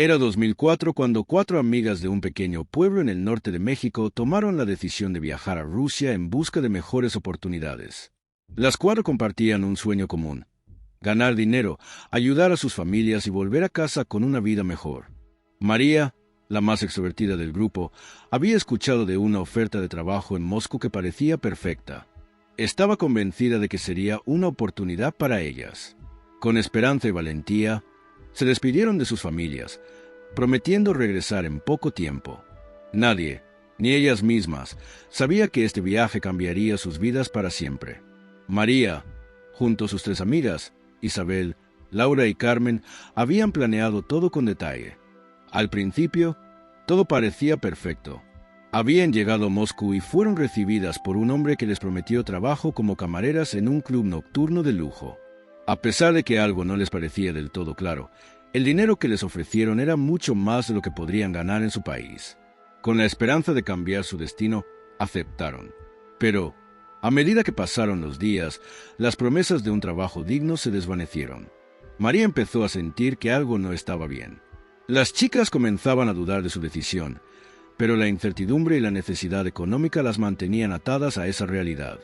Era 2004 cuando 4 amigas de un pequeño pueblo en el norte de México tomaron la decisión de viajar a Rusia en busca de mejores oportunidades. Las 4 compartían un sueño común: ganar dinero, ayudar a sus familias y volver a casa con una vida mejor. María, la más extrovertida del grupo, había escuchado de una oferta de trabajo en Moscú que parecía perfecta. Estaba convencida de que sería una oportunidad para ellas. Con esperanza y valentía, se despidieron de sus familias, prometiendo regresar en poco tiempo. Nadie, ni ellas mismas, sabía que este viaje cambiaría sus vidas para siempre. María, junto a sus 3 amigas, Isabel, Laura y Carmen, habían planeado todo con detalle. Al principio, todo parecía perfecto. Habían llegado a Moscú y fueron recibidas por un hombre que les prometió trabajo como camareras en un club nocturno de lujo. A pesar de que algo no les parecía del todo claro, el dinero que les ofrecieron era mucho más de lo que podrían ganar en su país. Con la esperanza de cambiar su destino, aceptaron. Pero, a medida que pasaron los días, las promesas de un trabajo digno se desvanecieron. María empezó a sentir que algo no estaba bien. Las chicas comenzaban a dudar de su decisión, pero la incertidumbre y la necesidad económica las mantenían atadas a esa realidad.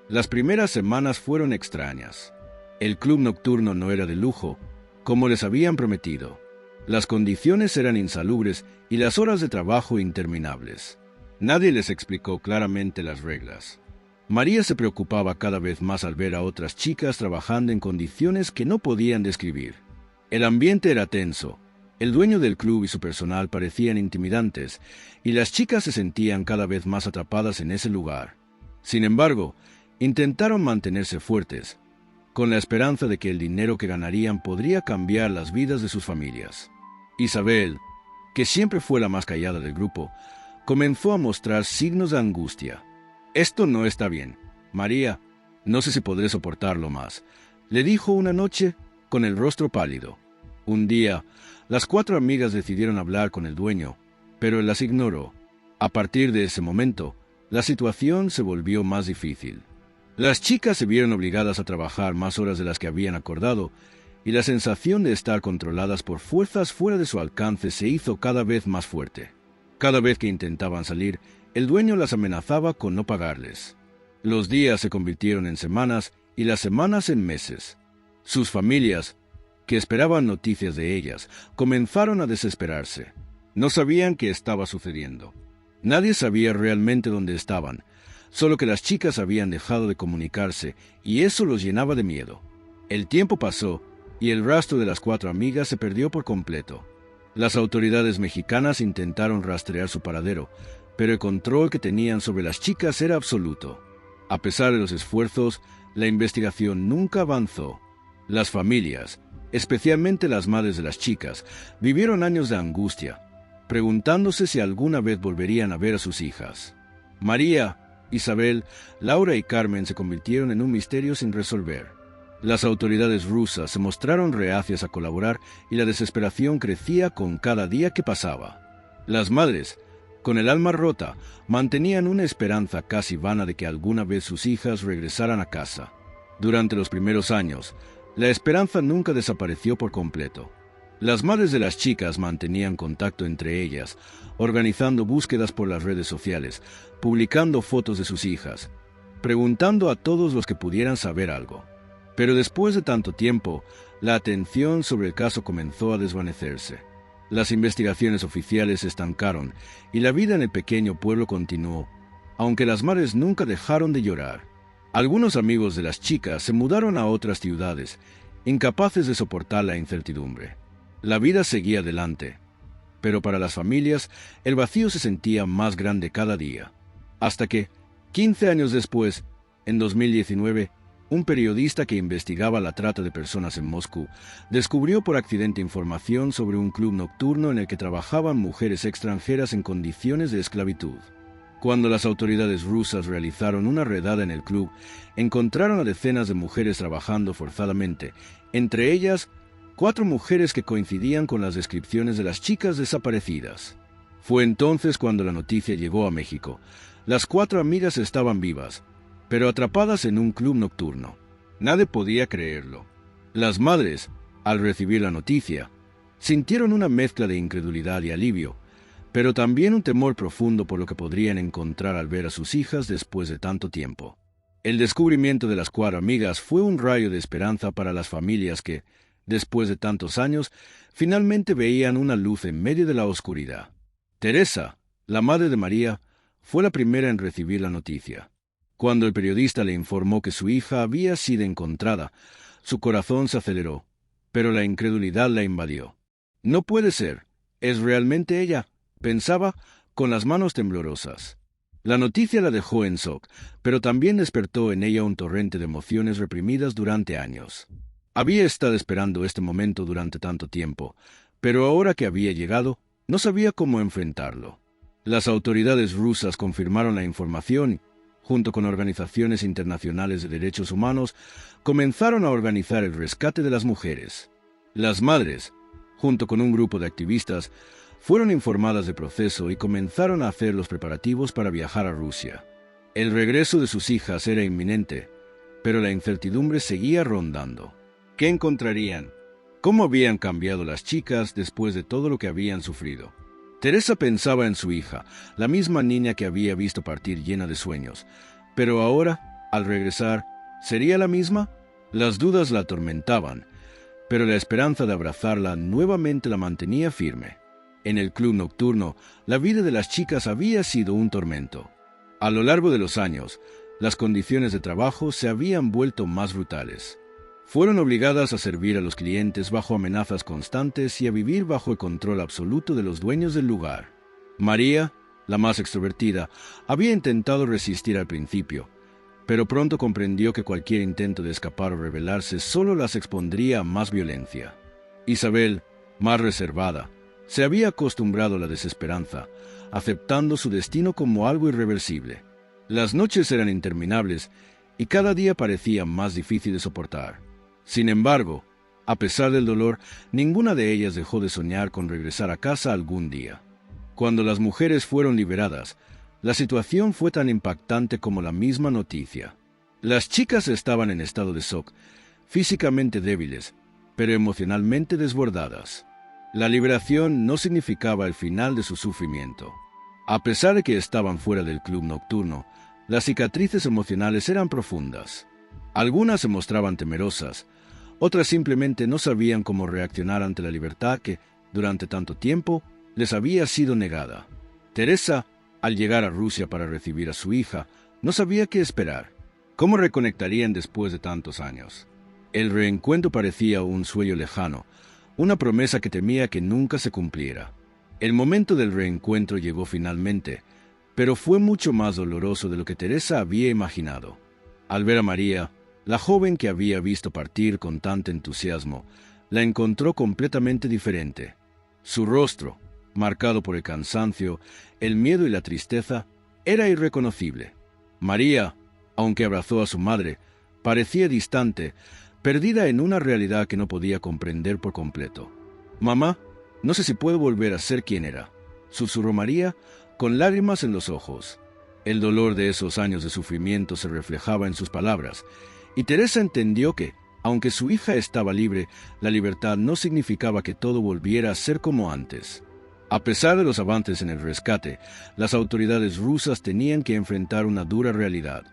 Las primeras semanas fueron extrañas. El club nocturno no era de lujo, como les habían prometido. Las condiciones eran insalubres y las horas de trabajo interminables. Nadie les explicó claramente las reglas. María se preocupaba cada vez más al ver a otras chicas trabajando en condiciones que no podían describir. El ambiente era tenso. El dueño del club y su personal parecían intimidantes, y las chicas se sentían cada vez más atrapadas en ese lugar. Sin embargo, intentaron mantenerse fuertes, con la esperanza de que el dinero que ganarían podría cambiar las vidas de sus familias. Isabel, que siempre fue la más callada del grupo, comenzó a mostrar signos de angustia. «Esto no está bien, María. No sé si podré soportarlo más», le dijo una noche con el rostro pálido. Un día, las 4 amigas decidieron hablar con el dueño, pero él las ignoró. A partir de ese momento, la situación se volvió más difícil. Las chicas se vieron obligadas a trabajar más horas de las que habían acordado, y la sensación de estar controladas por fuerzas fuera de su alcance se hizo cada vez más fuerte. Cada vez que intentaban salir, el dueño las amenazaba con no pagarles. Los días se convirtieron en semanas y las semanas en meses. Sus familias, que esperaban noticias de ellas, comenzaron a desesperarse. No sabían qué estaba sucediendo. Nadie sabía realmente dónde estaban, solo que las chicas habían dejado de comunicarse y eso los llenaba de miedo. El tiempo pasó y el rastro de las 4 amigas se perdió por completo. Las autoridades mexicanas intentaron rastrear su paradero, pero el control que tenían sobre las chicas era absoluto. A pesar de los esfuerzos, la investigación nunca avanzó. Las familias, especialmente las madres de las chicas, vivieron años de angustia, preguntándose si alguna vez volverían a ver a sus hijas. María, Isabel, Laura y Carmen se convirtieron en un misterio sin resolver. Las autoridades rusas se mostraron reacias a colaborar y la desesperación crecía con cada día que pasaba. Las madres, con el alma rota, mantenían una esperanza casi vana de que alguna vez sus hijas regresaran a casa. Durante los primeros años, la esperanza nunca desapareció por completo. Las madres de las chicas mantenían contacto entre ellas, organizando búsquedas por las redes sociales, publicando fotos de sus hijas, preguntando a todos los que pudieran saber algo. Pero después de tanto tiempo, la atención sobre el caso comenzó a desvanecerse. Las investigaciones oficiales se estancaron y la vida en el pequeño pueblo continuó, aunque las madres nunca dejaron de llorar. Algunos amigos de las chicas se mudaron a otras ciudades, incapaces de soportar la incertidumbre. La vida seguía adelante, pero para las familias el vacío se sentía más grande cada día. Hasta que, 15 años después, en 2019, un periodista que investigaba la trata de personas en Moscú descubrió por accidente información sobre un club nocturno en el que trabajaban mujeres extranjeras en condiciones de esclavitud. Cuando las autoridades rusas realizaron una redada en el club, encontraron a decenas de mujeres trabajando forzadamente, entre ellas 4 mujeres que coincidían con las descripciones de las chicas desaparecidas. Fue entonces cuando la noticia llegó a México. Las 4 amigas estaban vivas, pero atrapadas en un club nocturno. Nadie podía creerlo. Las madres, al recibir la noticia, Sintieron una mezcla de incredulidad y alivio, pero también un temor profundo por lo que podrían encontrar al ver a sus hijas después de tanto tiempo. El descubrimiento de las 4 amigas fue un rayo de esperanza para las familias que, después de tantos años, finalmente veían una luz en medio de la oscuridad. Teresa, la madre de María, fue la primera en recibir la noticia. Cuando el periodista le informó que su hija había sido encontrada, su corazón se aceleró, pero la incredulidad la invadió. «No puede ser. ¿Es realmente ella?», pensaba, con las manos temblorosas. La noticia la dejó en shock, pero también despertó en ella un torrente de emociones reprimidas durante años. Había estado esperando este momento durante tanto tiempo, pero ahora que había llegado, no sabía cómo enfrentarlo. Las autoridades rusas confirmaron la información y, junto con organizaciones internacionales de derechos humanos, comenzaron a organizar el rescate de las mujeres. Las madres, junto con un grupo de activistas, fueron informadas del proceso y comenzaron a hacer los preparativos para viajar a Rusia. El regreso de sus hijas era inminente, pero la incertidumbre seguía rondando. ¿Qué encontrarían? ¿Cómo habían cambiado las chicas después de todo lo que habían sufrido? Teresa pensaba en su hija, la misma niña que había visto partir llena de sueños. Pero ahora, al regresar, ¿sería la misma? Las dudas la atormentaban, pero la esperanza de abrazarla nuevamente la mantenía firme. En el club nocturno, la vida de las chicas había sido un tormento. A lo largo de los años, las condiciones de trabajo se habían vuelto más brutales. Fueron obligadas a servir a los clientes bajo amenazas constantes y a vivir bajo el control absoluto de los dueños del lugar. María, la más extrovertida, había intentado resistir al principio, pero pronto comprendió que cualquier intento de escapar o rebelarse solo las expondría a más violencia. Isabel, más reservada, se había acostumbrado a la desesperanza, aceptando su destino como algo irreversible. Las noches eran interminables y cada día parecía más difícil de soportar. Sin embargo, a pesar del dolor, ninguna de ellas dejó de soñar con regresar a casa algún día. Cuando las mujeres fueron liberadas, la situación fue tan impactante como la misma noticia. Las chicas estaban en estado de shock, físicamente débiles, pero emocionalmente desbordadas. La liberación no significaba el final de su sufrimiento. A pesar de que estaban fuera del club nocturno, las cicatrices emocionales eran profundas. Algunas se mostraban temerosas, otras simplemente no sabían cómo reaccionar ante la libertad que, durante tanto tiempo, les había sido negada. Teresa, al llegar a Rusia para recibir a su hija, no sabía qué esperar. ¿Cómo reconectarían después de tantos años? El reencuentro parecía un sueño lejano, una promesa que temía que nunca se cumpliera. El momento del reencuentro llegó finalmente, pero fue mucho más doloroso de lo que Teresa había imaginado. Al ver a María, la joven que había visto partir con tanto entusiasmo, la encontró completamente diferente. Su rostro, marcado por el cansancio, el miedo y la tristeza, era irreconocible. María, aunque abrazó a su madre, parecía distante, perdida en una realidad que no podía comprender por completo. «Mamá, no sé si puedo volver a ser quien era», susurró María, con lágrimas en los ojos. El dolor de esos años de sufrimiento se reflejaba en sus palabras, y Teresa entendió que, aunque su hija estaba libre, la libertad no significaba que todo volviera a ser como antes. A pesar de los avances en el rescate, las autoridades rusas tenían que enfrentar una dura realidad.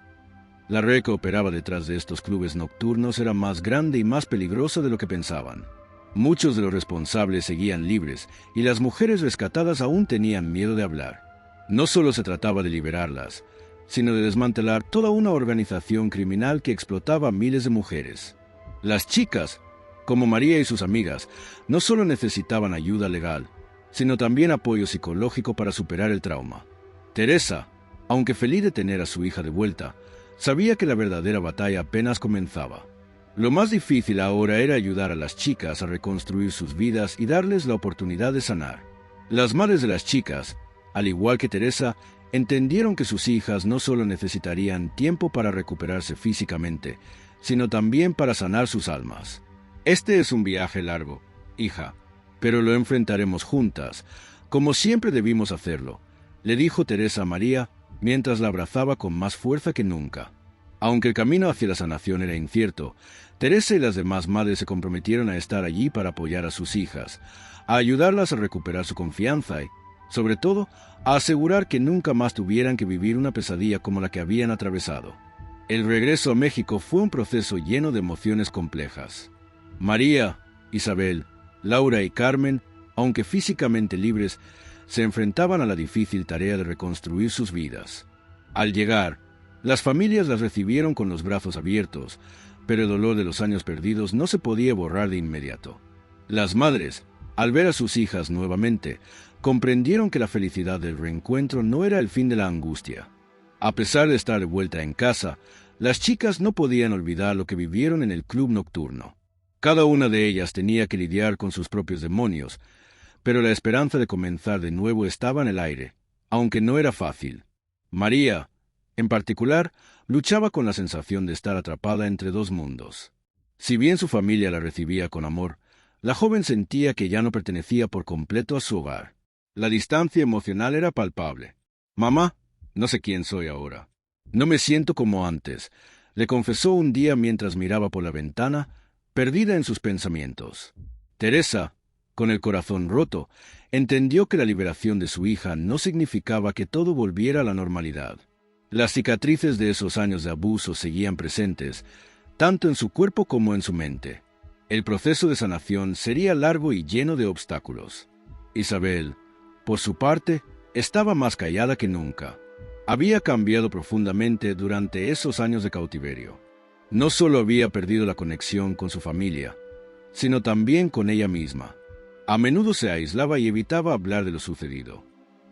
La red que operaba detrás de estos clubes nocturnos era más grande y más peligrosa de lo que pensaban. Muchos de los responsables seguían libres, y las mujeres rescatadas aún tenían miedo de hablar. No solo se trataba de liberarlas, sino de desmantelar toda una organización criminal que explotaba a miles de mujeres. Las chicas, como María y sus amigas, no solo necesitaban ayuda legal, sino también apoyo psicológico para superar el trauma. Teresa, aunque feliz de tener a su hija de vuelta, sabía que la verdadera batalla apenas comenzaba. Lo más difícil ahora era ayudar a las chicas a reconstruir sus vidas y darles la oportunidad de sanar. Las madres de las chicas, al igual que Teresa, entendieron que sus hijas no solo necesitarían tiempo para recuperarse físicamente, sino también para sanar sus almas. «Este es un viaje largo, hija, pero lo enfrentaremos juntas, como siempre debimos hacerlo», le dijo Teresa a María mientras la abrazaba con más fuerza que nunca. Aunque el camino hacia la sanación era incierto, Teresa y las demás madres se comprometieron a estar allí para apoyar a sus hijas, a ayudarlas a recuperar su confianza y, sobre todo, a asegurar que nunca más tuvieran que vivir una pesadilla como la que habían atravesado. El regreso a México fue un proceso lleno de emociones complejas. María, Isabel, Laura y Carmen, aunque físicamente libres, se enfrentaban a la difícil tarea de reconstruir sus vidas. Al llegar, las familias las recibieron con los brazos abiertos, pero el dolor de los años perdidos no se podía borrar de inmediato. Las madres, al ver a sus hijas nuevamente, comprendieron que la felicidad del reencuentro no era el fin de la angustia. A pesar de estar de vuelta en casa, las chicas no podían olvidar lo que vivieron en el club nocturno. Cada una de ellas tenía que lidiar con sus propios demonios, pero la esperanza de comenzar de nuevo estaba en el aire, aunque no era fácil. María, en particular, luchaba con la sensación de estar atrapada entre dos mundos. Si bien su familia la recibía con amor, la joven sentía que ya no pertenecía por completo a su hogar. La distancia emocional era palpable. «Mamá, no sé quién soy ahora. No me siento como antes», le confesó un día mientras miraba por la ventana, perdida en sus pensamientos. Teresa, con el corazón roto, entendió que la liberación de su hija no significaba que todo volviera a la normalidad. Las cicatrices de esos años de abuso seguían presentes, tanto en su cuerpo como en su mente. El proceso de sanación sería largo y lleno de obstáculos. Isabel, por su parte, estaba más callada que nunca. Había cambiado profundamente durante esos años de cautiverio. No solo había perdido la conexión con su familia, sino también con ella misma. A menudo se aislaba y evitaba hablar de lo sucedido.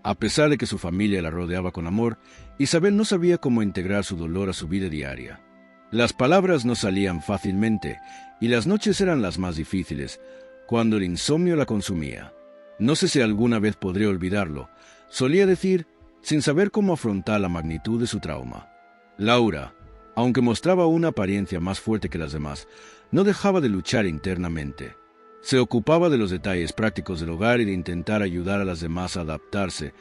A pesar de que su familia la rodeaba con amor, Isabel no sabía cómo integrar su dolor a su vida diaria. Las palabras no salían fácilmente y las noches eran las más difíciles, cuando el insomnio la consumía. «No sé si alguna vez podré olvidarlo», solía decir, sin saber cómo afrontar la magnitud de su trauma. Laura, aunque mostraba una apariencia más fuerte que las demás, no dejaba de luchar internamente. Se ocupaba de los detalles prácticos del hogar y de intentar ayudar a las demás a adaptarse,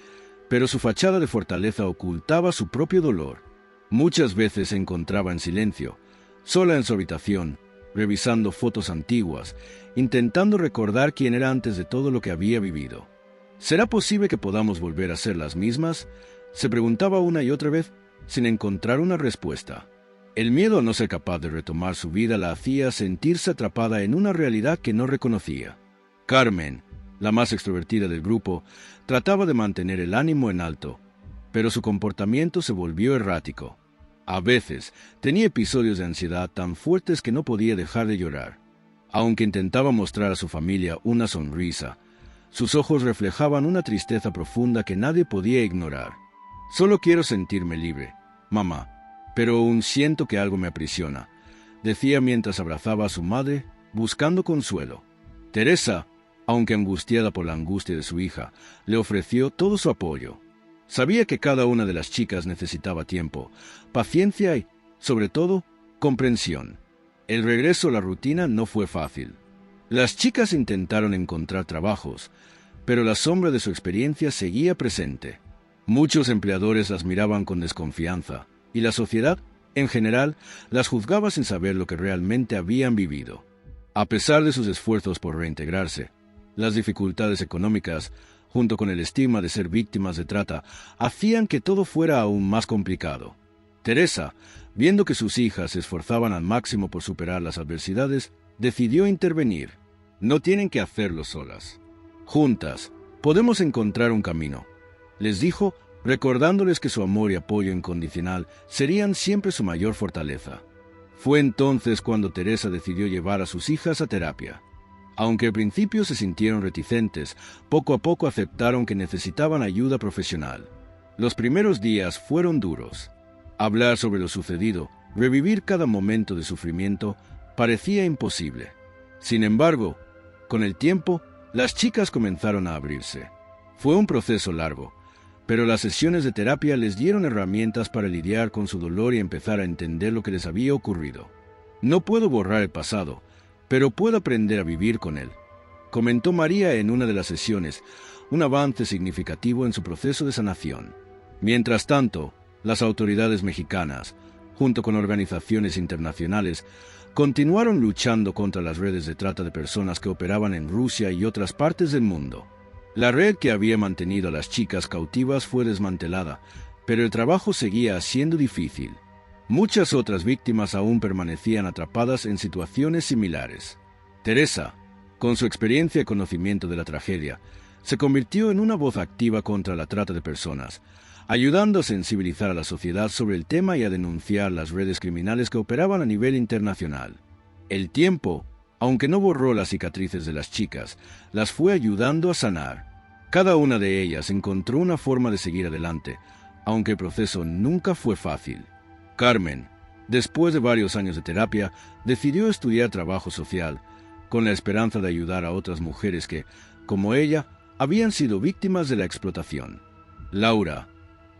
pero su fachada de fortaleza ocultaba su propio dolor. Muchas veces se encontraba en silencio, sola en su habitación, revisando fotos antiguas, intentando recordar quién era antes de todo lo que había vivido. ¿Será posible que podamos volver a ser las mismas?, se preguntaba una y otra vez, sin encontrar una respuesta. El miedo a no ser capaz de retomar su vida la hacía sentirse atrapada en una realidad que no reconocía. Carmen, la más extrovertida del grupo, trataba de mantener el ánimo en alto, pero su comportamiento se volvió errático. A veces tenía episodios de ansiedad tan fuertes que no podía dejar de llorar. Aunque intentaba mostrar a su familia una sonrisa, sus ojos reflejaban una tristeza profunda que nadie podía ignorar. «Solo quiero sentirme libre, mamá, pero aún siento que algo me aprisiona», decía mientras abrazaba a su madre, buscando consuelo. Teresa, aunque angustiada por la angustia de su hija, le ofreció todo su apoyo. Sabía que cada una de las chicas necesitaba tiempo, paciencia y, sobre todo, comprensión. El regreso a la rutina no fue fácil. Las chicas intentaron encontrar trabajos, pero la sombra de su experiencia seguía presente. Muchos empleadores las miraban con desconfianza, y la sociedad, en general, las juzgaba sin saber lo que realmente habían vivido. A pesar de sus esfuerzos por reintegrarse, las dificultades económicas, junto con el estigma de ser víctimas de trata, hacían que todo fuera aún más complicado. Teresa, viendo que sus hijas se esforzaban al máximo por superar las adversidades, decidió intervenir. «No tienen que hacerlo solas. Juntas, podemos encontrar un camino», les dijo, recordándoles que su amor y apoyo incondicional serían siempre su mayor fortaleza. Fue entonces cuando Teresa decidió llevar a sus hijas a terapia. Aunque al principio se sintieron reticentes, poco a poco aceptaron que necesitaban ayuda profesional. Los primeros días fueron duros. Hablar sobre lo sucedido, revivir cada momento de sufrimiento, parecía imposible. Sin embargo, con el tiempo, las chicas comenzaron a abrirse. Fue un proceso largo, pero las sesiones de terapia les dieron herramientas para lidiar con su dolor y empezar a entender lo que les había ocurrido. «No puedo borrar el pasado, pero puedo aprender a vivir con él», comentó María en una de las sesiones, un avance significativo en su proceso de sanación. Mientras tanto, las autoridades mexicanas, junto con organizaciones internacionales, Continuaron luchando contra las redes de trata de personas que operaban en Rusia y otras partes del mundo. La red que había mantenido a las chicas cautivas fue desmantelada, pero el trabajo seguía siendo difícil. Muchas otras víctimas aún permanecían atrapadas en situaciones similares. Teresa, con su experiencia y conocimiento de la tragedia, se convirtió en una voz activa contra la trata de personas, ayudando a sensibilizar a la sociedad sobre el tema y a denunciar las redes criminales que operaban a nivel internacional. El tiempo, aunque no borró las cicatrices de las chicas, las fue ayudando a sanar. Cada una de ellas encontró una forma de seguir adelante, aunque el proceso nunca fue fácil. Carmen, después de varios años de terapia, decidió estudiar trabajo social, con la esperanza de ayudar a otras mujeres que, como ella, habían sido víctimas de la explotación. Laura,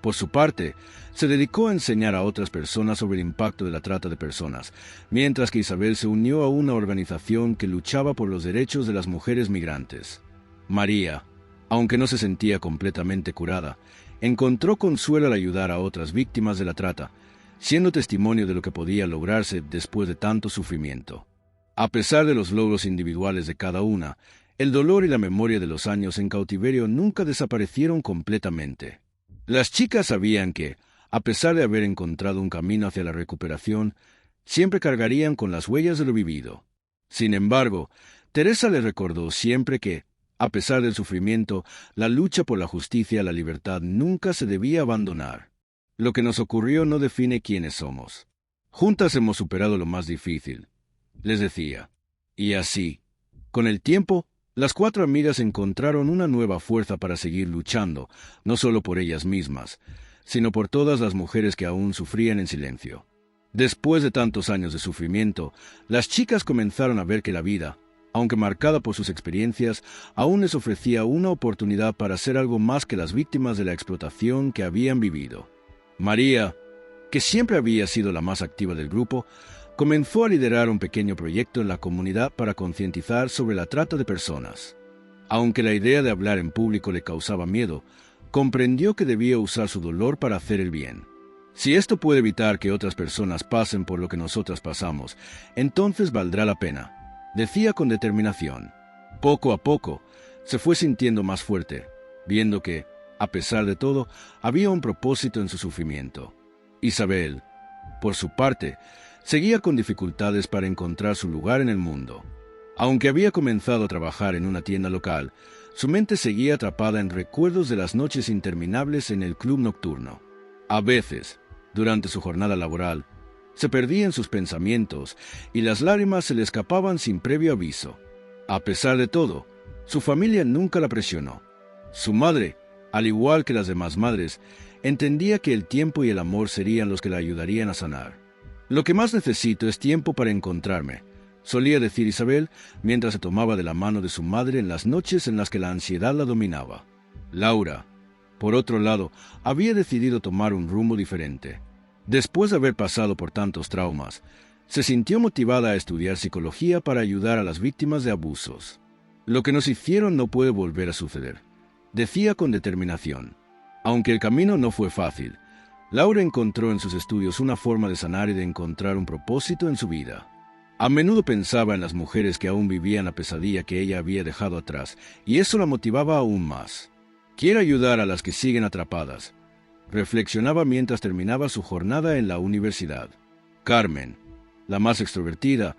por su parte, se dedicó a enseñar a otras personas sobre el impacto de la trata de personas, mientras que Isabel se unió a una organización que luchaba por los derechos de las mujeres migrantes. María, aunque no se sentía completamente curada, encontró consuelo al ayudar a otras víctimas de la trata, siendo testimonio de lo que podía lograrse después de tanto sufrimiento. A pesar de los logros individuales de cada una, el dolor y la memoria de los años en cautiverio nunca desaparecieron completamente. Las chicas sabían que, a pesar de haber encontrado un camino hacia la recuperación, siempre cargarían con las huellas de lo vivido. Sin embargo, Teresa les recordó siempre que, a pesar del sufrimiento, la lucha por la justicia y la libertad nunca se debía abandonar. Lo que nos ocurrió no define quiénes somos. Juntas hemos superado lo más difícil, les decía. Y así, con el tiempo, las 4 amigas encontraron una nueva fuerza para seguir luchando, no solo por ellas mismas, sino por todas las mujeres que aún sufrían en silencio. Después de tantos años de sufrimiento, las chicas comenzaron a ver que la vida, aunque marcada por sus experiencias, aún les ofrecía una oportunidad para hacer algo más que las víctimas de la explotación que habían vivido. María, que siempre había sido la más activa del grupo, comenzó a liderar un pequeño proyecto en la comunidad para concientizar sobre la trata de personas. Aunque la idea de hablar en público le causaba miedo, comprendió que debía usar su dolor para hacer el bien. Si esto puede evitar que otras personas pasen por lo que nosotras pasamos, entonces valdrá la pena, decía con determinación. Poco a poco, se fue sintiendo más fuerte, viendo que, a pesar de todo, había un propósito en su sufrimiento. Isabel, por su parte, seguía con dificultades para encontrar su lugar en el mundo. Aunque había comenzado a trabajar en una tienda local, su mente seguía atrapada en recuerdos de las noches interminables en el club nocturno. A veces, durante su jornada laboral, se perdía en sus pensamientos y las lágrimas se le escapaban sin previo aviso. A pesar de todo, su familia nunca la presionó. Su madre, al igual que las demás madres, entendía que el tiempo y el amor serían los que la ayudarían a sanar. «Lo que más necesito es tiempo para encontrarme», solía decir Isabel mientras se tomaba de la mano de su madre en las noches en las que la ansiedad la dominaba. Laura, por otro lado, había decidido tomar un rumbo diferente. Después de haber pasado por tantos traumas, se sintió motivada a estudiar psicología para ayudar a las víctimas de abusos. «Lo que nos hicieron no puede volver a suceder», decía con determinación. Aunque el camino no fue fácil, Laura encontró en sus estudios una forma de sanar y de encontrar un propósito en su vida. A menudo pensaba en las mujeres que aún vivían la pesadilla que ella había dejado atrás, y eso la motivaba aún más. «Quiero ayudar a las que siguen atrapadas», reflexionaba mientras terminaba su jornada en la universidad. Carmen, la más extrovertida,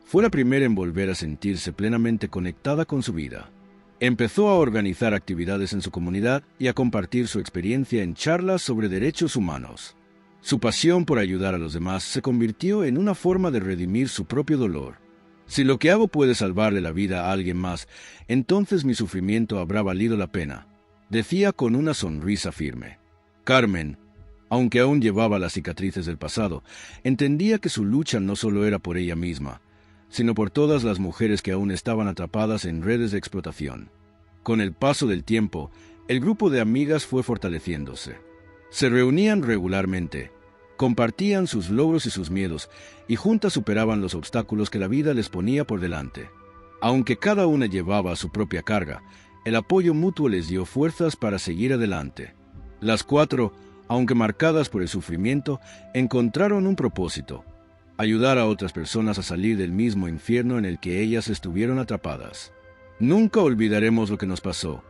fue la primera en volver a sentirse plenamente conectada con su vida. Empezó a organizar actividades en su comunidad y a compartir su experiencia en charlas sobre derechos humanos. Su pasión por ayudar a los demás se convirtió en una forma de redimir su propio dolor. «Si lo que hago puede salvarle la vida a alguien más, entonces mi sufrimiento habrá valido la pena», decía con una sonrisa firme. Carmen, aunque aún llevaba las cicatrices del pasado, entendía que su lucha no solo era por ella misma, sino por todas las mujeres que aún estaban atrapadas en redes de explotación. Con el paso del tiempo, el grupo de amigas fue fortaleciéndose. Se reunían regularmente, compartían sus logros y sus miedos, y juntas superaban los obstáculos que la vida les ponía por delante. Aunque cada una llevaba su propia carga, el apoyo mutuo les dio fuerzas para seguir adelante. Las 4, aunque marcadas por el sufrimiento, encontraron un propósito: ayudar a otras personas a salir del mismo infierno en el que ellas estuvieron atrapadas. Nunca olvidaremos lo que nos pasó,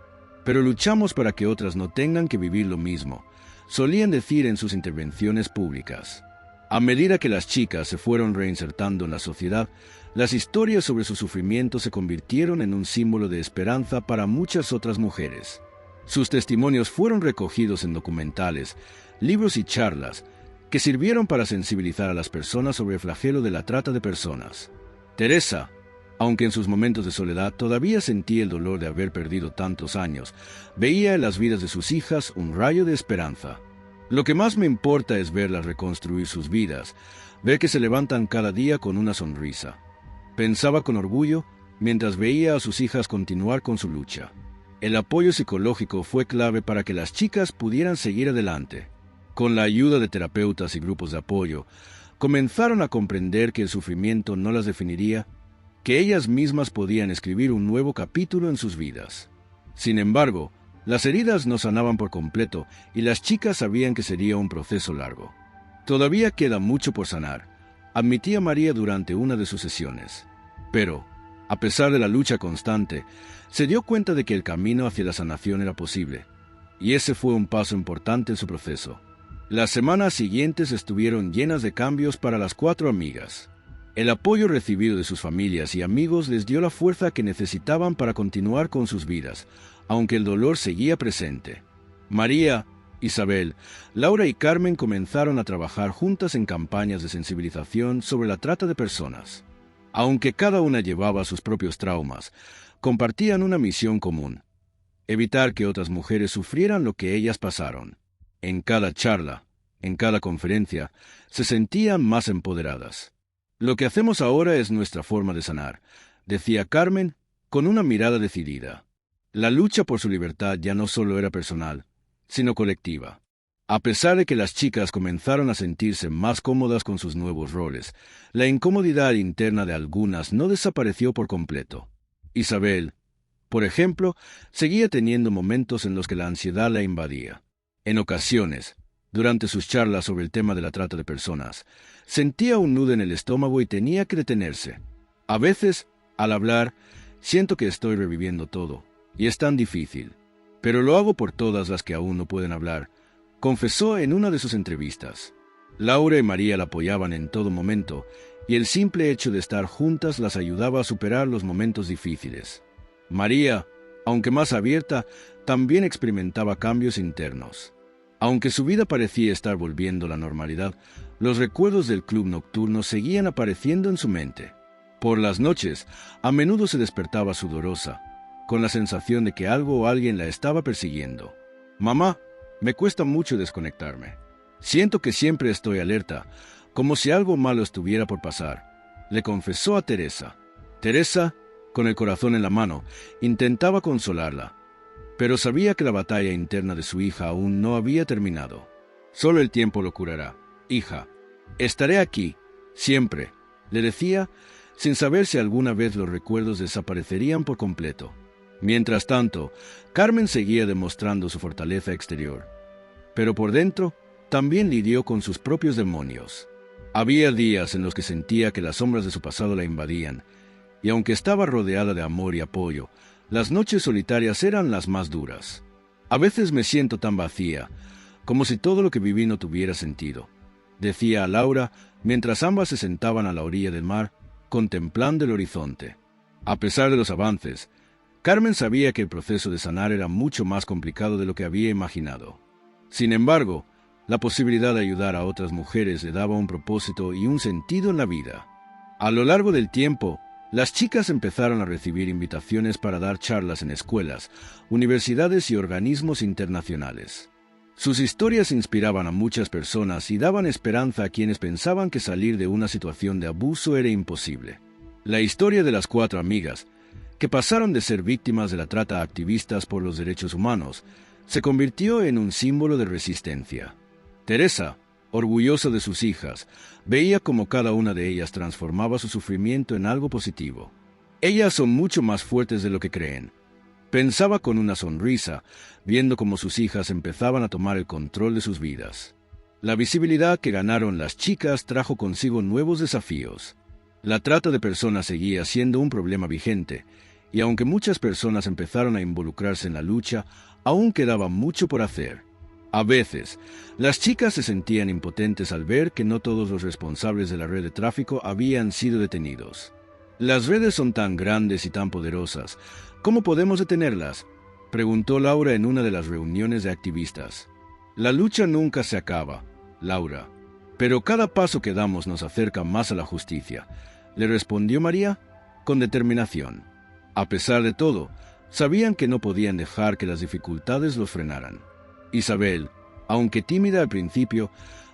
pero luchamos para que otras no tengan que vivir lo mismo, solían decir en sus intervenciones públicas. A medida que las chicas se fueron reinsertando en la sociedad, las historias sobre su sufrimiento se convirtieron en un símbolo de esperanza para muchas otras mujeres. Sus testimonios fueron recogidos en documentales, libros y charlas que sirvieron para sensibilizar a las personas sobre el flagelo de la trata de personas. Teresa, aunque en sus momentos de soledad todavía sentía el dolor de haber perdido tantos años, veía en las vidas de sus hijas un rayo de esperanza. Lo que más me importa es verlas reconstruir sus vidas, ver que se levantan cada día con una sonrisa. Pensaba con orgullo mientras veía a sus hijas continuar con su lucha. El apoyo psicológico fue clave para que las chicas pudieran seguir adelante. Con la ayuda de terapeutas y grupos de apoyo, comenzaron a comprender que el sufrimiento no las definiría, que ellas mismas podían escribir un nuevo capítulo en sus vidas. Sin embargo, las heridas no sanaban por completo y las chicas sabían que sería un proceso largo. Todavía queda mucho por sanar, admitía María durante una de sus sesiones. Pero, a pesar de la lucha constante, se dio cuenta de que el camino hacia la sanación era posible, y ese fue un paso importante en su proceso. Las semanas siguientes estuvieron llenas de cambios para las 4 amigas. El apoyo recibido de sus familias y amigos les dio la fuerza que necesitaban para continuar con sus vidas, aunque el dolor seguía presente. María, Isabel, Laura y Carmen comenzaron a trabajar juntas en campañas de sensibilización sobre la trata de personas. Aunque cada una llevaba sus propios traumas, compartían una misión común: evitar que otras mujeres sufrieran lo que ellas pasaron. En cada charla, en cada conferencia, se sentían más empoderadas. Lo que hacemos ahora es nuestra forma de sanar, decía Carmen con una mirada decidida. La lucha por su libertad ya no solo era personal, sino colectiva. A pesar de que las chicas comenzaron a sentirse más cómodas con sus nuevos roles, la incomodidad interna de algunas no desapareció por completo. Isabel, por ejemplo, seguía teniendo momentos en los que la ansiedad la invadía. En ocasiones, durante sus charlas sobre el tema de la trata de personas, sentía un nudo en el estómago y tenía que detenerse. A veces, al hablar, siento que estoy reviviendo todo, y es tan difícil. Pero lo hago por todas las que aún no pueden hablar, confesó en una de sus entrevistas. Laura y María la apoyaban en todo momento, y el simple hecho de estar juntas las ayudaba a superar los momentos difíciles. María, aunque más abierta, también experimentaba cambios internos. Aunque su vida parecía estar volviendo a la normalidad, los recuerdos del club nocturno seguían apareciendo en su mente. Por las noches, a menudo se despertaba sudorosa, con la sensación de que algo o alguien la estaba persiguiendo. «Mamá, me cuesta mucho desconectarme. Siento que siempre estoy alerta, como si algo malo estuviera por pasar», le confesó a Teresa. Teresa, con el corazón en la mano, intentaba consolarla, pero sabía que la batalla interna de su hija aún no había terminado. «Solo el tiempo lo curará, hija. Estaré aquí, siempre», le decía, sin saber si alguna vez los recuerdos desaparecerían por completo. Mientras tanto, Carmen seguía demostrando su fortaleza exterior, pero por dentro también lidió con sus propios demonios. Había días en los que sentía que las sombras de su pasado la invadían, y aunque estaba rodeada de amor y apoyo, las noches solitarias eran las más duras. «A veces me siento tan vacía, como si todo lo que viví no tuviera sentido», decía a Laura mientras ambas se sentaban a la orilla del mar, contemplando el horizonte. A pesar de los avances, Carmen sabía que el proceso de sanar era mucho más complicado de lo que había imaginado. Sin embargo, la posibilidad de ayudar a otras mujeres le daba un propósito y un sentido en la vida. A lo largo del tiempo, las chicas empezaron a recibir invitaciones para dar charlas en escuelas, universidades y organismos internacionales. Sus historias inspiraban a muchas personas y daban esperanza a quienes pensaban que salir de una situación de abuso era imposible. La historia de las 4 amigas, que pasaron de ser víctimas de la trata a activistas por los derechos humanos, se convirtió en un símbolo de resistencia. Teresa, orgullosa de sus hijas, veía cómo cada una de ellas transformaba su sufrimiento en algo positivo. «Ellas son mucho más fuertes de lo que creen», pensaba con una sonrisa, viendo cómo sus hijas empezaban a tomar el control de sus vidas. La visibilidad que ganaron las chicas trajo consigo nuevos desafíos. La trata de personas seguía siendo un problema vigente, y aunque muchas personas empezaron a involucrarse en la lucha, aún quedaba mucho por hacer. A veces, las chicas se sentían impotentes al ver que no todos los responsables de la red de tráfico habían sido detenidos. «Las redes son tan grandes y tan poderosas. ¿Cómo podemos detenerlas?», preguntó Laura en una de las reuniones de activistas. «La lucha nunca se acaba, Laura, pero cada paso que damos nos acerca más a la justicia», le respondió María con determinación. A pesar de todo, sabían que no podían dejar que las dificultades los frenaran. Isabel, aunque tímida al principio,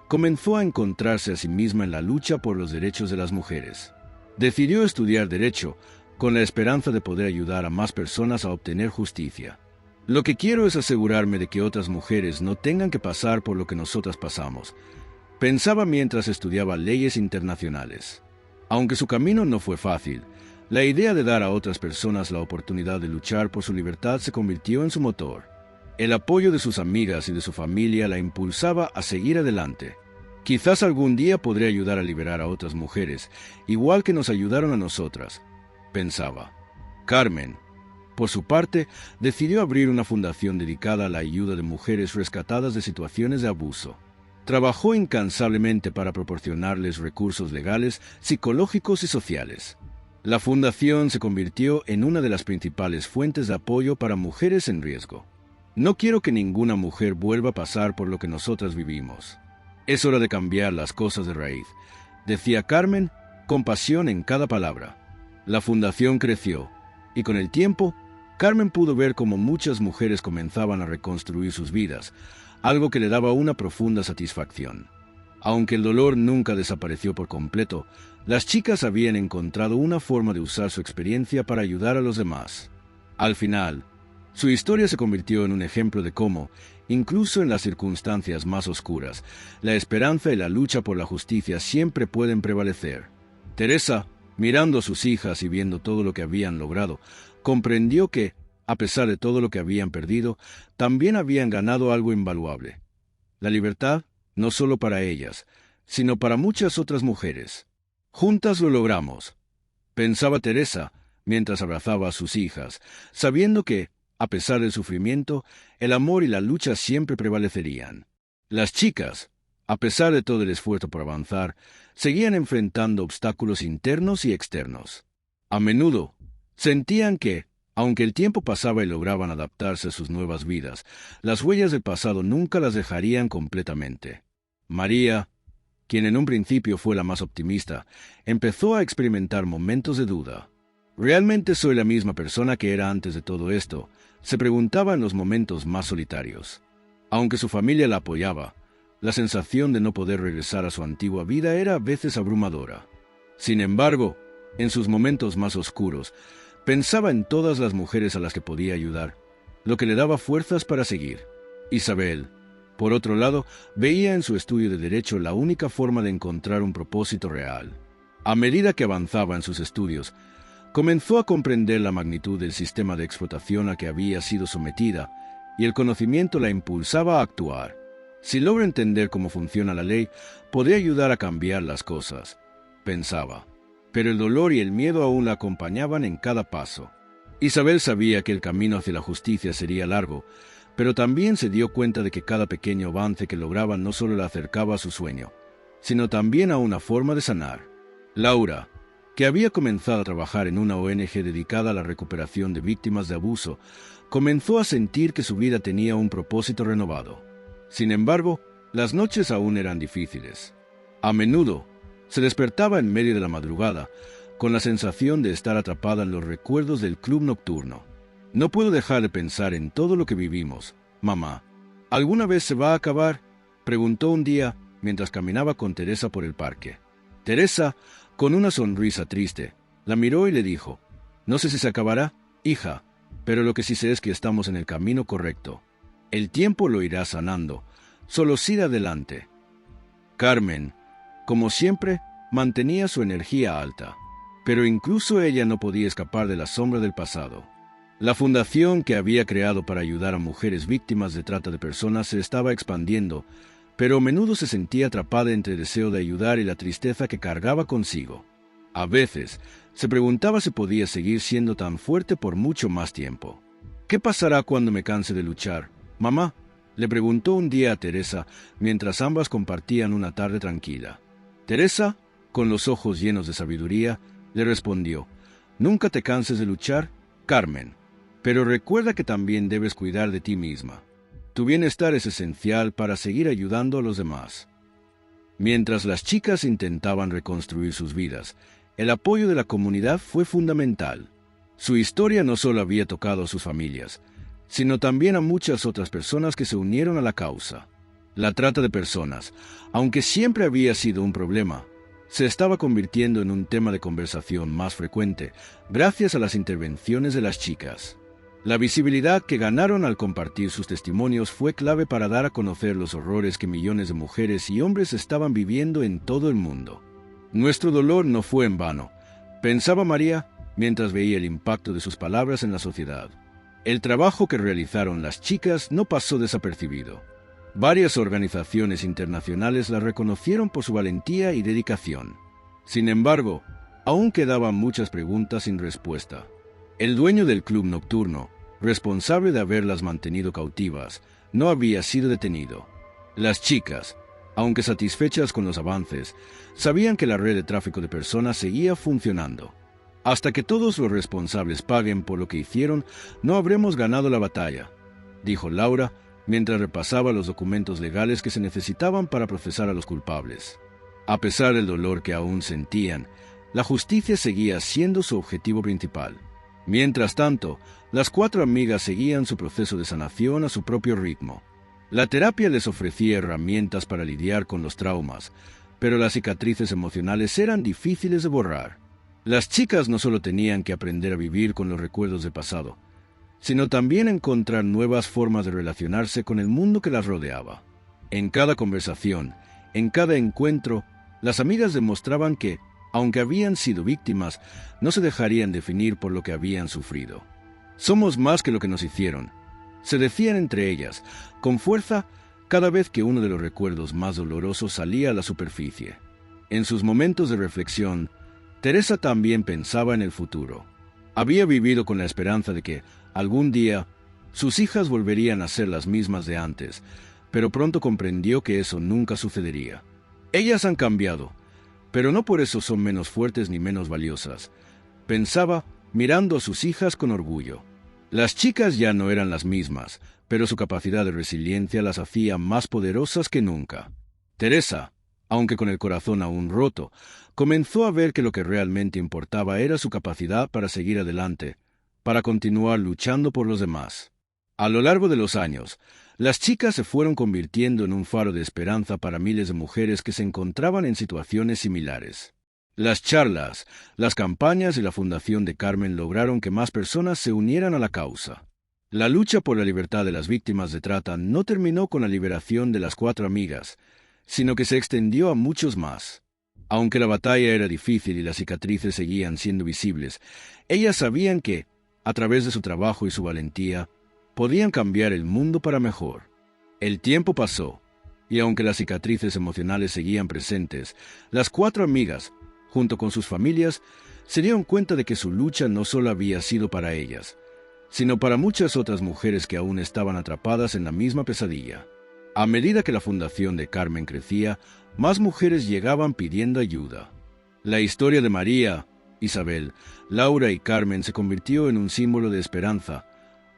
comenzó a encontrarse a sí misma en la lucha por los derechos de las mujeres. Decidió estudiar Derecho con la esperanza de poder ayudar a más personas a obtener justicia. «Lo que quiero es asegurarme de que otras mujeres no tengan que pasar por lo que nosotras pasamos», pensaba mientras estudiaba leyes internacionales. Aunque su camino no fue fácil, la idea de dar a otras personas la oportunidad de luchar por su libertad se convirtió en su motor. El apoyo de sus amigas y de su familia la impulsaba a seguir adelante. «Quizás algún día podré ayudar a liberar a otras mujeres, igual que nos ayudaron a nosotras», pensaba. Carmen, por su parte, decidió abrir una fundación dedicada a la ayuda de mujeres rescatadas de situaciones de abuso. Trabajó incansablemente para proporcionarles recursos legales, psicológicos y sociales. La fundación se convirtió en una de las principales fuentes de apoyo para mujeres en riesgo. «No quiero que ninguna mujer vuelva a pasar por lo que nosotras vivimos. Es hora de cambiar las cosas de raíz», decía Carmen, con pasión en cada palabra. La fundación creció, y con el tiempo, Carmen pudo ver cómo muchas mujeres comenzaban a reconstruir sus vidas, algo que le daba una profunda satisfacción. Aunque el dolor nunca desapareció por completo, las chicas habían encontrado una forma de usar su experiencia para ayudar a los demás. Al final, su historia se convirtió en un ejemplo de cómo, incluso en las circunstancias más oscuras, la esperanza y la lucha por la justicia siempre pueden prevalecer. Teresa, mirando a sus hijas y viendo todo lo que habían logrado, comprendió que, a pesar de todo lo que habían perdido, también habían ganado algo invaluable: la libertad, no solo para ellas, sino para muchas otras mujeres. «Juntas lo logramos», pensaba Teresa mientras abrazaba a sus hijas, sabiendo que, a pesar del sufrimiento, el amor y la lucha siempre prevalecerían. Las chicas, a pesar de todo el esfuerzo por avanzar, seguían enfrentando obstáculos internos y externos. A menudo, sentían que, aunque el tiempo pasaba y lograban adaptarse a sus nuevas vidas, las huellas del pasado nunca las dejarían completamente. María, quien en un principio fue la más optimista, empezó a experimentar momentos de duda. «¿Realmente soy la misma persona que era antes de todo esto?», se preguntaba en los momentos más solitarios. Aunque su familia la apoyaba, la sensación de no poder regresar a su antigua vida era a veces abrumadora. Sin embargo, en sus momentos más oscuros, pensaba en todas las mujeres a las que podía ayudar, lo que le daba fuerzas para seguir. Isabel, por otro lado, veía en su estudio de Derecho la única forma de encontrar un propósito real. A medida que avanzaba en sus estudios, comenzó a comprender la magnitud del sistema de explotación a que había sido sometida, y el conocimiento la impulsaba a actuar. «Si logro entender cómo funciona la ley, podré ayudar a cambiar las cosas», pensaba. Pero el dolor y el miedo aún la acompañaban en cada paso. Isabel sabía que el camino hacia la justicia sería largo, pero también se dio cuenta de que cada pequeño avance que lograba no solo la acercaba a su sueño, sino también a una forma de sanar. Laura, que había comenzado a trabajar en una ONG dedicada a la recuperación de víctimas de abuso, comenzó a sentir que su vida tenía un propósito renovado. Sin embargo, las noches aún eran difíciles. A menudo, se despertaba en medio de la madrugada, con la sensación de estar atrapada en los recuerdos del club nocturno. «No puedo dejar de pensar en todo lo que vivimos, mamá. ¿Alguna vez se va a acabar?», preguntó un día mientras caminaba con Teresa por el parque. Teresa, con una sonrisa triste, la miró y le dijo: «No sé si se acabará, hija, pero lo que sí sé es que estamos en el camino correcto. El tiempo lo irá sanando, solo siga adelante». Carmen, como siempre, mantenía su energía alta, pero incluso ella no podía escapar de la sombra del pasado. La fundación que había creado para ayudar a mujeres víctimas de trata de personas se estaba expandiendo, pero a menudo se sentía atrapada entre el deseo de ayudar y la tristeza que cargaba consigo. A veces, se preguntaba si podía seguir siendo tan fuerte por mucho más tiempo. ¿Qué pasará cuando me canse de luchar, mamá?, le preguntó un día a Teresa mientras ambas compartían una tarde tranquila. Teresa, con los ojos llenos de sabiduría, le respondió: «Nunca te canses de luchar, Carmen, pero recuerda que también debes cuidar de ti misma. Tu bienestar es esencial para seguir ayudando a los demás». Mientras las chicas intentaban reconstruir sus vidas, el apoyo de la comunidad fue fundamental. Su historia no solo había tocado a sus familias, sino también a muchas otras personas que se unieron a la causa. La trata de personas, aunque siempre había sido un problema, se estaba convirtiendo en un tema de conversación más frecuente gracias a las intervenciones de las chicas. La visibilidad que ganaron al compartir sus testimonios fue clave para dar a conocer los horrores que millones de mujeres y hombres estaban viviendo en todo el mundo. Nuestro dolor no fue en vano, pensaba María mientras veía el impacto de sus palabras en la sociedad. El trabajo que realizaron las chicas no pasó desapercibido. Varias organizaciones internacionales la reconocieron por su valentía y dedicación. Sin embargo, aún quedaban muchas preguntas sin respuesta. El dueño del club nocturno, responsable de haberlas mantenido cautivas, no había sido detenido. Las chicas, aunque satisfechas con los avances, sabían que la red de tráfico de personas seguía funcionando. «Hasta que todos los responsables paguen por lo que hicieron, no habremos ganado la batalla», dijo Laura mientras repasaba los documentos legales que se necesitaban para procesar a los culpables. A pesar del dolor que aún sentían, la justicia seguía siendo su objetivo principal. Mientras tanto, las 4 amigas seguían su proceso de sanación a su propio ritmo. La terapia les ofrecía herramientas para lidiar con los traumas, pero las cicatrices emocionales eran difíciles de borrar. Las chicas no solo tenían que aprender a vivir con los recuerdos del pasado, sino también encontrar nuevas formas de relacionarse con el mundo que las rodeaba. En cada conversación, en cada encuentro, las amigas demostraban que, aunque habían sido víctimas, no se dejarían definir por lo que habían sufrido. «Somos más que lo que nos hicieron», se decían entre ellas, con fuerza cada vez que uno de los recuerdos más dolorosos salía a la superficie. En sus momentos de reflexión, Teresa también pensaba en el futuro. Había vivido con la esperanza de que, algún día, sus hijas volverían a ser las mismas de antes, pero pronto comprendió que eso nunca sucedería. «Ellas han cambiado, pero no por eso son menos fuertes ni menos valiosas», pensaba mirando a sus hijas con orgullo. Las chicas ya no eran las mismas, pero su capacidad de resiliencia las hacía más poderosas que nunca. Teresa, aunque con el corazón aún roto, comenzó a ver que lo que realmente importaba era su capacidad para seguir adelante, para continuar luchando por los demás. A lo largo de los años, las chicas se fueron convirtiendo en un faro de esperanza para miles de mujeres que se encontraban en situaciones similares. Las charlas, las campañas y la fundación de Carmen lograron que más personas se unieran a la causa. La lucha por la libertad de las víctimas de trata no terminó con la liberación de las 4 amigas, sino que se extendió a muchos más. Aunque la batalla era difícil y las cicatrices seguían siendo visibles, ellas sabían que, a través de su trabajo y su valentía, podían cambiar el mundo para mejor. El tiempo pasó, y aunque las cicatrices emocionales seguían presentes, las 4 amigas, junto con sus familias, se dieron cuenta de que su lucha no solo había sido para ellas, sino para muchas otras mujeres que aún estaban atrapadas en la misma pesadilla. A medida que la fundación de Carmen crecía, más mujeres llegaban pidiendo ayuda. La historia de María, Isabel, Laura y Carmen se convirtió en un símbolo de esperanza,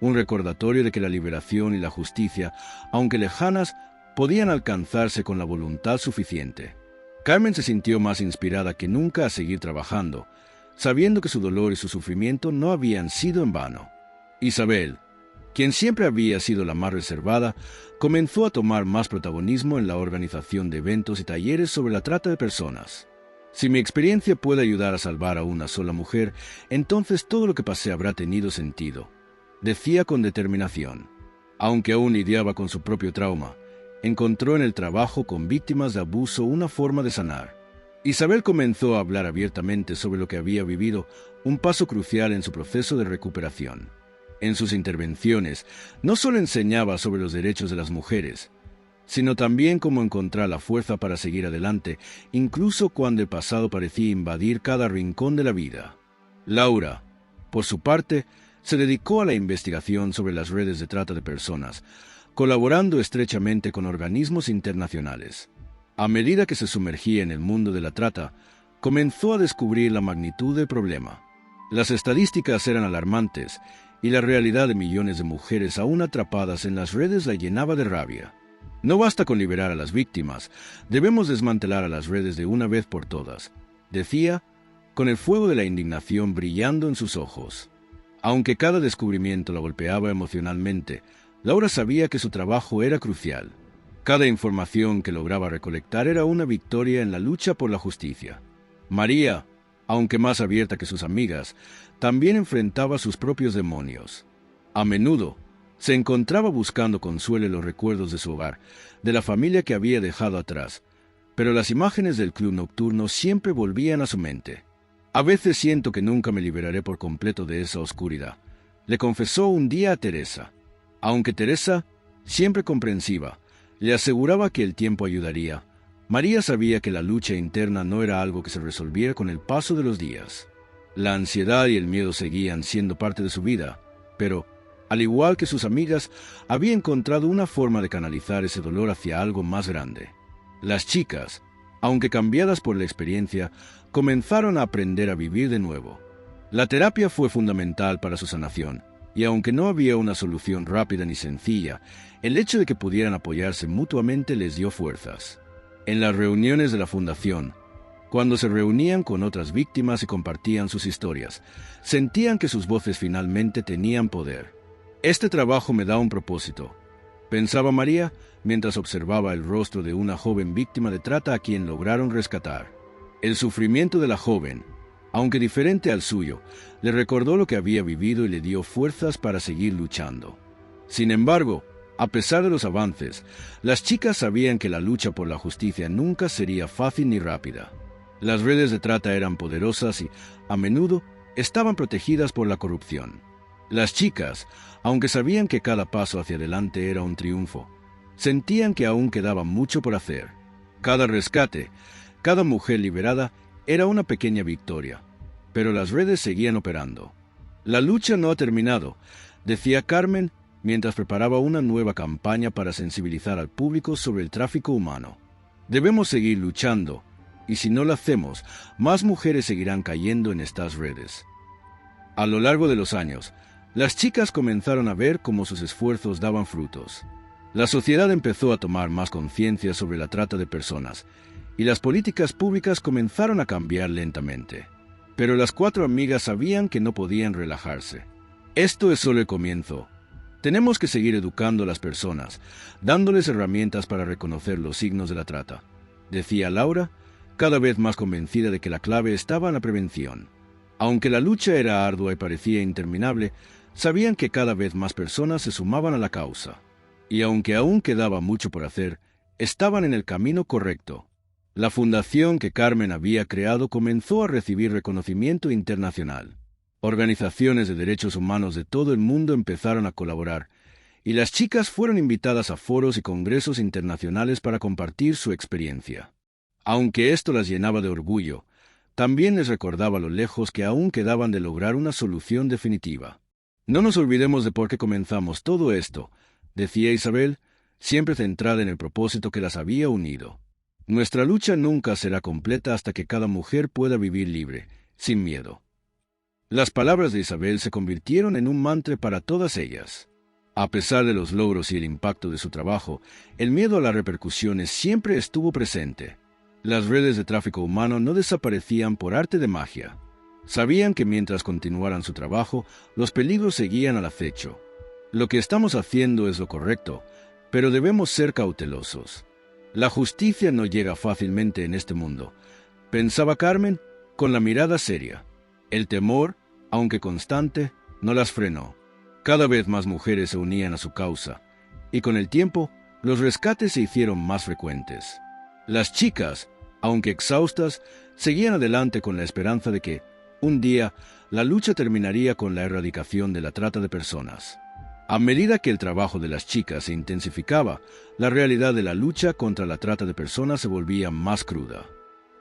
un recordatorio de que la liberación y la justicia, aunque lejanas, podían alcanzarse con la voluntad suficiente. Carmen se sintió más inspirada que nunca a seguir trabajando, sabiendo que su dolor y su sufrimiento no habían sido en vano. Isabel, quien siempre había sido la más reservada, comenzó a tomar más protagonismo en la organización de eventos y talleres sobre la trata de personas. «Si mi experiencia puede ayudar a salvar a una sola mujer, entonces todo lo que pasé habrá tenido sentido», decía con determinación. Aunque aún lidiaba con su propio trauma, encontró en el trabajo con víctimas de abuso una forma de sanar. Isabel comenzó a hablar abiertamente sobre lo que había vivido, un paso crucial en su proceso de recuperación. En sus intervenciones, no solo enseñaba sobre los derechos de las mujeres, sino también cómo encontrar la fuerza para seguir adelante, incluso cuando el pasado parecía invadir cada rincón de la vida. Laura, por su parte, se dedicó a la investigación sobre las redes de trata de personas, colaborando estrechamente con organismos internacionales. A medida que se sumergía en el mundo de la trata, comenzó a descubrir la magnitud del problema. Las estadísticas eran alarmantes, y la realidad de millones de mujeres aún atrapadas en las redes la llenaba de rabia. No basta con liberar a las víctimas, debemos desmantelar a las redes de una vez por todas, decía, con el fuego de la indignación brillando en sus ojos. Aunque cada descubrimiento la golpeaba emocionalmente, Laura sabía que su trabajo era crucial. Cada información que lograba recolectar era una victoria en la lucha por la justicia. María, aunque más abierta que sus amigas, también enfrentaba sus propios demonios. A menudo, se encontraba buscando consuelo en los recuerdos de su hogar, de la familia que había dejado atrás, pero las imágenes del club nocturno siempre volvían a su mente. A veces siento que nunca me liberaré por completo de esa oscuridad, le confesó un día a Teresa. Aunque Teresa, siempre comprensiva, le aseguraba que el tiempo ayudaría, María sabía que la lucha interna no era algo que se resolviera con el paso de los días. La ansiedad y el miedo seguían siendo parte de su vida, pero, al igual que sus amigas, había encontrado una forma de canalizar ese dolor hacia algo más grande. Las chicas, aunque cambiadas por la experiencia, comenzaron a aprender a vivir de nuevo. La terapia fue fundamental para su sanación, y aunque no había una solución rápida ni sencilla, el hecho de que pudieran apoyarse mutuamente les dio fuerzas. En las reuniones de la fundación, cuando se reunían con otras víctimas y compartían sus historias, sentían que sus voces finalmente tenían poder. Este trabajo me da un propósito, pensaba María mientras observaba el rostro de una joven víctima de trata a quien lograron rescatar. El sufrimiento de la joven, aunque diferente al suyo, le recordó lo que había vivido y le dio fuerzas para seguir luchando. Sin embargo, a pesar de los avances, las chicas sabían que la lucha por la justicia nunca sería fácil ni rápida. Las redes de trata eran poderosas y, a menudo, estaban protegidas por la corrupción. Las chicas, aunque sabían que cada paso hacia adelante era un triunfo, sentían que aún quedaba mucho por hacer. Cada rescate, cada mujer liberada, era una pequeña victoria, pero las redes seguían operando. La lucha no ha terminado, decía Carmen mientras preparaba una nueva campaña para sensibilizar al público sobre el tráfico humano. Debemos seguir luchando, y si no lo hacemos, más mujeres seguirán cayendo en estas redes. A lo largo de los años, las chicas comenzaron a ver cómo sus esfuerzos daban frutos. La sociedad empezó a tomar más conciencia sobre la trata de personas, y las políticas públicas comenzaron a cambiar lentamente. Pero las 4 amigas sabían que no podían relajarse. Esto es solo el comienzo. Tenemos que seguir educando a las personas, dándoles herramientas para reconocer los signos de la trata, decía Laura, cada vez más convencida de que la clave estaba en la prevención. Aunque la lucha era ardua y parecía interminable, sabían que cada vez más personas se sumaban a la causa. Y aunque aún quedaba mucho por hacer, estaban en el camino correcto. La fundación que Carmen había creado comenzó a recibir reconocimiento internacional. Organizaciones de derechos humanos de todo el mundo empezaron a colaborar, y las chicas fueron invitadas a foros y congresos internacionales para compartir su experiencia. Aunque esto las llenaba de orgullo, también les recordaba lo lejos que aún quedaban de lograr una solución definitiva. No nos olvidemos de por qué comenzamos todo esto, decía Isabel, siempre centrada en el propósito que las había unido. Nuestra lucha nunca será completa hasta que cada mujer pueda vivir libre, sin miedo. Las palabras de Isabel se convirtieron en un mantra para todas ellas. A pesar de los logros y el impacto de su trabajo, el miedo a las repercusiones siempre estuvo presente. Las redes de tráfico humano no desaparecían por arte de magia. Sabían que mientras continuaran su trabajo, los peligros seguían al acecho. Lo que estamos haciendo es lo correcto, pero debemos ser cautelosos. La justicia no llega fácilmente en este mundo, pensaba Carmen con la mirada seria. El temor, aunque constante, no las frenó. Cada vez más mujeres se unían a su causa, y con el tiempo, los rescates se hicieron más frecuentes. Las chicas, aunque exhaustas, seguían adelante con la esperanza de que, un día, la lucha terminaría con la erradicación de la trata de personas. A medida que el trabajo de las chicas se intensificaba, la realidad de la lucha contra la trata de personas se volvía más cruda.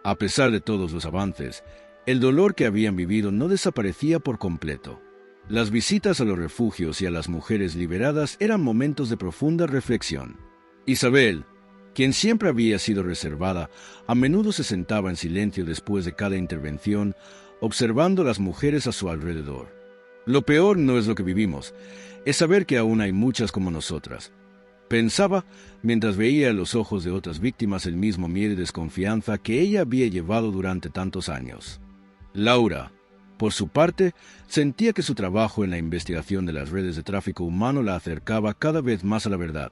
A pesar de todos los avances, el dolor que habían vivido no desaparecía por completo. Las visitas a los refugios y a las mujeres liberadas eran momentos de profunda reflexión. Isabel, quien siempre había sido reservada, a menudo se sentaba en silencio después de cada intervención, observando a las mujeres a su alrededor. Lo peor no es lo que vivimos, es saber que aún hay muchas como nosotras. Pensaba mientras veía en los ojos de otras víctimas el mismo miedo y desconfianza que ella había llevado durante tantos años. Laura, por su parte, sentía que su trabajo en la investigación de las redes de tráfico humano la acercaba cada vez más a la verdad,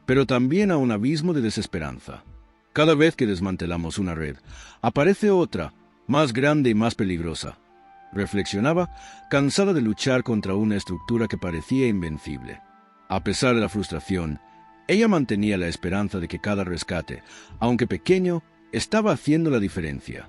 pero también a un abismo de desesperanza. Cada vez que desmantelamos una red, aparece otra, más grande y más peligrosa. Reflexionaba, cansada de luchar contra una estructura que parecía invencible. A pesar de la frustración, ella mantenía la esperanza de que cada rescate, aunque pequeño, estaba haciendo la diferencia.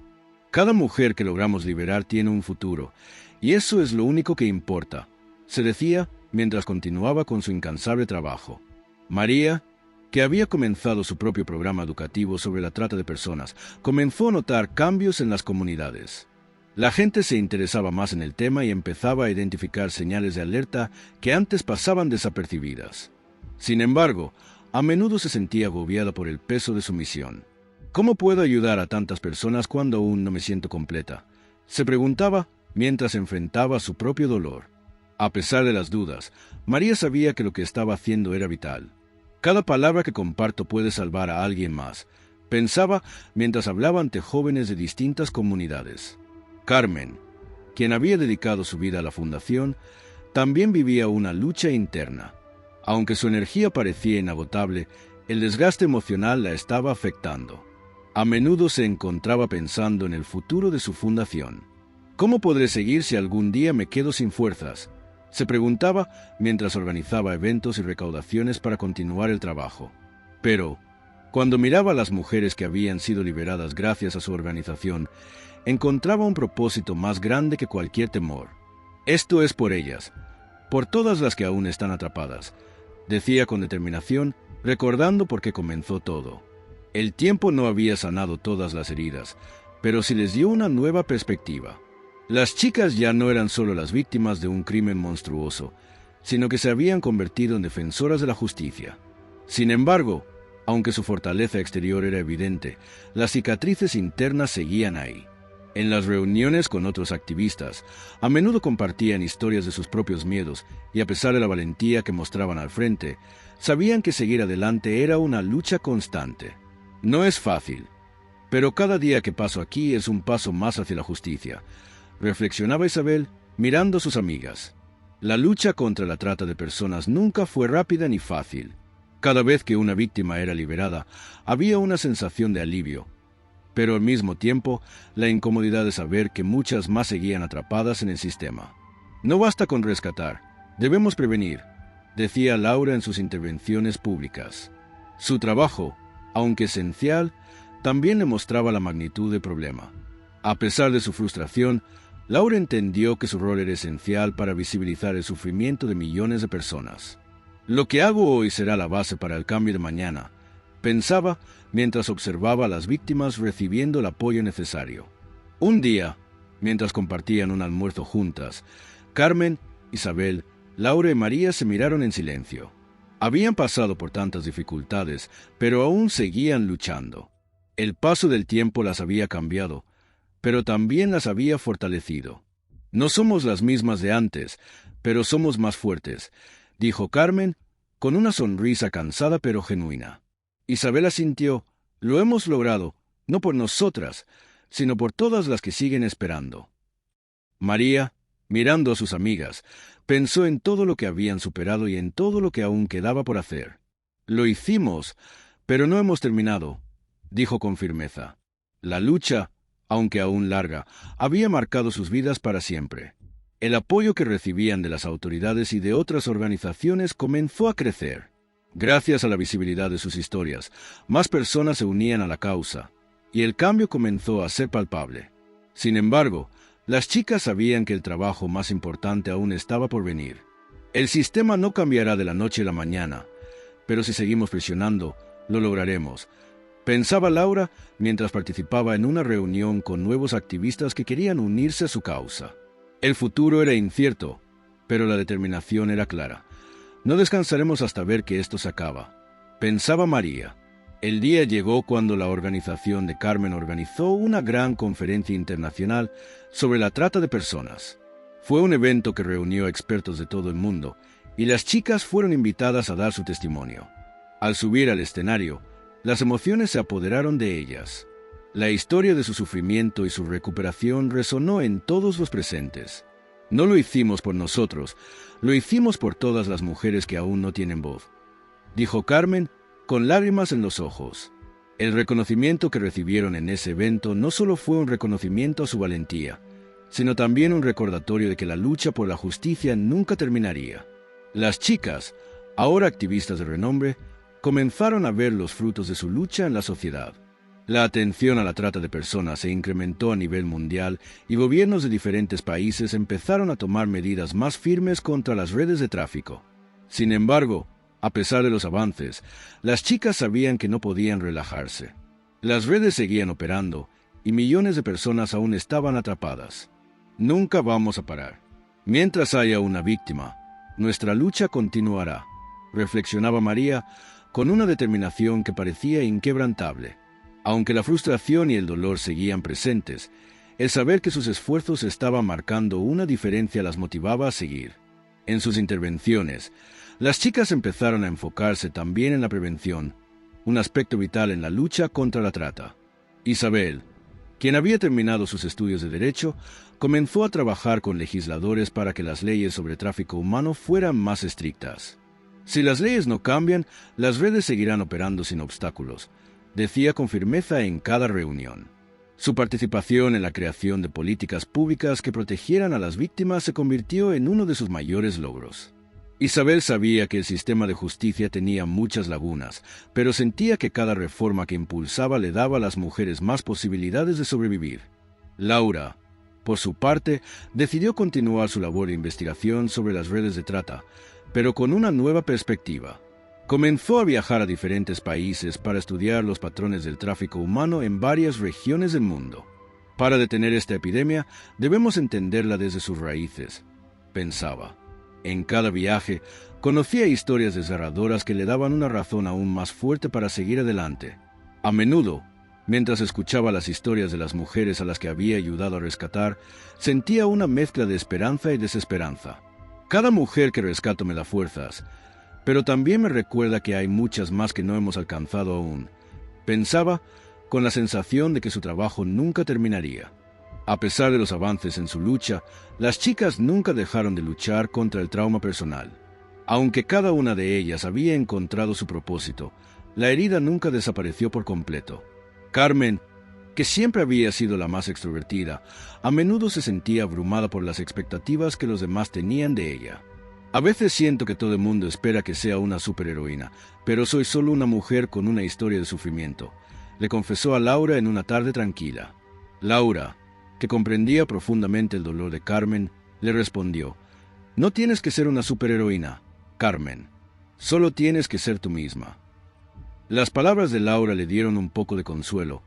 Cada mujer que logramos liberar tiene un futuro, y eso es lo único que importa, se decía mientras continuaba con su incansable trabajo. María, que había comenzado su propio programa educativo sobre la trata de personas, comenzó a notar cambios en las comunidades. La gente se interesaba más en el tema y empezaba a identificar señales de alerta que antes pasaban desapercibidas. Sin embargo, a menudo se sentía agobiada por el peso de su misión. ¿Cómo puedo ayudar a tantas personas cuando aún no me siento completa?, se preguntaba mientras enfrentaba su propio dolor. A pesar de las dudas, María sabía que lo que estaba haciendo era vital. Cada palabra que comparto puede salvar a alguien más, pensaba mientras hablaba ante jóvenes de distintas comunidades. Carmen, quien había dedicado su vida a la fundación, también vivía una lucha interna. Aunque su energía parecía inagotable, el desgaste emocional la estaba afectando. A menudo se encontraba pensando en el futuro de su fundación. ¿Cómo podré seguir si algún día me quedo sin fuerzas?, se preguntaba mientras organizaba eventos y recaudaciones para continuar el trabajo. Pero, cuando miraba a las mujeres que habían sido liberadas gracias a su organización, encontraba un propósito más grande que cualquier temor. Esto es por ellas, por todas las que aún están atrapadas, decía con determinación, recordando por qué comenzó todo. El tiempo no había sanado todas las heridas, pero sí les dio una nueva perspectiva. Las chicas ya no eran solo las víctimas de un crimen monstruoso, sino que se habían convertido en defensoras de la justicia. Sin embargo, aunque su fortaleza exterior era evidente, las cicatrices internas seguían ahí. En las reuniones con otros activistas, a menudo compartían historias de sus propios miedos y a pesar de la valentía que mostraban al frente, sabían que seguir adelante era una lucha constante. No es fácil, pero cada día que paso aquí es un paso más hacia la justicia, reflexionaba Isabel mirando a sus amigas. La lucha contra la trata de personas nunca fue rápida ni fácil. Cada vez que una víctima era liberada, había una sensación de alivio, pero al mismo tiempo, la incomodidad de saber que muchas más seguían atrapadas en el sistema. No basta con rescatar, debemos prevenir, decía Laura en sus intervenciones públicas. Su trabajo, aunque esencial, también le mostraba la magnitud del problema. A pesar de su frustración, Laura entendió que su rol era esencial para visibilizar el sufrimiento de millones de personas. Lo que hago hoy será la base para el cambio de mañana, pensaba mientras observaba a las víctimas recibiendo el apoyo necesario. Un día, mientras compartían un almuerzo juntas, Carmen, Isabel, Laura y María se miraron en silencio. Habían pasado por tantas dificultades, pero aún seguían luchando. El paso del tiempo las había cambiado, pero también las había fortalecido. No somos las mismas de antes, pero somos más fuertes, dijo Carmen, con una sonrisa cansada pero genuina. Isabel asintió, lo hemos logrado, no por nosotras, sino por todas las que siguen esperando. María, mirando a sus amigas, pensó en todo lo que habían superado y en todo lo que aún quedaba por hacer. Lo hicimos, pero no hemos terminado, dijo con firmeza. La lucha, aunque aún larga, había marcado sus vidas para siempre. El apoyo que recibían de las autoridades y de otras organizaciones comenzó a crecer. Gracias a la visibilidad de sus historias, más personas se unían a la causa, y el cambio comenzó a ser palpable. Sin embargo, las chicas sabían que el trabajo más importante aún estaba por venir. El sistema no cambiará de la noche a la mañana, pero si seguimos presionando, lo lograremos, pensaba Laura mientras participaba en una reunión con nuevos activistas que querían unirse a su causa. El futuro era incierto, pero la determinación era clara. No descansaremos hasta ver que esto se acaba, pensaba María. El día llegó cuando la organización de Carmen organizó una gran conferencia internacional sobre la trata de personas. Fue un evento que reunió a expertos de todo el mundo, y las chicas fueron invitadas a dar su testimonio. Al subir al escenario, las emociones se apoderaron de ellas. La historia de su sufrimiento y su recuperación resonó en todos los presentes. No lo hicimos por nosotros, lo hicimos por todas las mujeres que aún no tienen voz, dijo Carmen, con lágrimas en los ojos. El reconocimiento que recibieron en ese evento no solo fue un reconocimiento a su valentía, sino también un recordatorio de que la lucha por la justicia nunca terminaría. Las chicas, ahora activistas de renombre, comenzaron a ver los frutos de su lucha en la sociedad. La atención a la trata de personas se incrementó a nivel mundial y gobiernos de diferentes países empezaron a tomar medidas más firmes contra las redes de tráfico. Sin embargo, a pesar de los avances, las chicas sabían que no podían relajarse. Las redes seguían operando y millones de personas aún estaban atrapadas. Nunca vamos a parar. Mientras haya una víctima, nuestra lucha continuará, reflexionaba María con una determinación que parecía inquebrantable. Aunque la frustración y el dolor seguían presentes, el saber que sus esfuerzos estaban marcando una diferencia las motivaba a seguir. En sus intervenciones, las chicas empezaron a enfocarse también en la prevención, un aspecto vital en la lucha contra la trata. Isabel, quien había terminado sus estudios de Derecho, comenzó a trabajar con legisladores para que las leyes sobre tráfico humano fueran más estrictas. Si las leyes no cambian, las redes seguirán operando sin obstáculos, decía con firmeza en cada reunión. Su participación en la creación de políticas públicas que protegieran a las víctimas se convirtió en uno de sus mayores logros. Isabel sabía que el sistema de justicia tenía muchas lagunas, pero sentía que cada reforma que impulsaba le daba a las mujeres más posibilidades de sobrevivir. Laura, por su parte, decidió continuar su labor de investigación sobre las redes de trata, pero con una nueva perspectiva. Comenzó a viajar a diferentes países para estudiar los patrones del tráfico humano en varias regiones del mundo. Para detener esta epidemia, debemos entenderla desde sus raíces, pensaba. En cada viaje, conocía historias desgarradoras que le daban una razón aún más fuerte para seguir adelante. A menudo, mientras escuchaba las historias de las mujeres a las que había ayudado a rescatar, sentía una mezcla de esperanza y desesperanza. Cada mujer que rescato me da fuerzas, pero también me recuerda que hay muchas más que no hemos alcanzado aún, pensaba, con la sensación de que su trabajo nunca terminaría. A pesar de los avances en su lucha, las chicas nunca dejaron de luchar contra el trauma personal. Aunque cada una de ellas había encontrado su propósito, la herida nunca desapareció por completo. Carmen, que siempre había sido la más extrovertida, a menudo se sentía abrumada por las expectativas que los demás tenían de ella. A veces siento que todo el mundo espera que sea una superheroína, pero soy solo una mujer con una historia de sufrimiento, le confesó a Laura en una tarde tranquila. Laura, que comprendía profundamente el dolor de Carmen, le respondió: «No tienes que ser una superheroína, Carmen. Solo tienes que ser tú misma». Las palabras de Laura le dieron un poco de consuelo,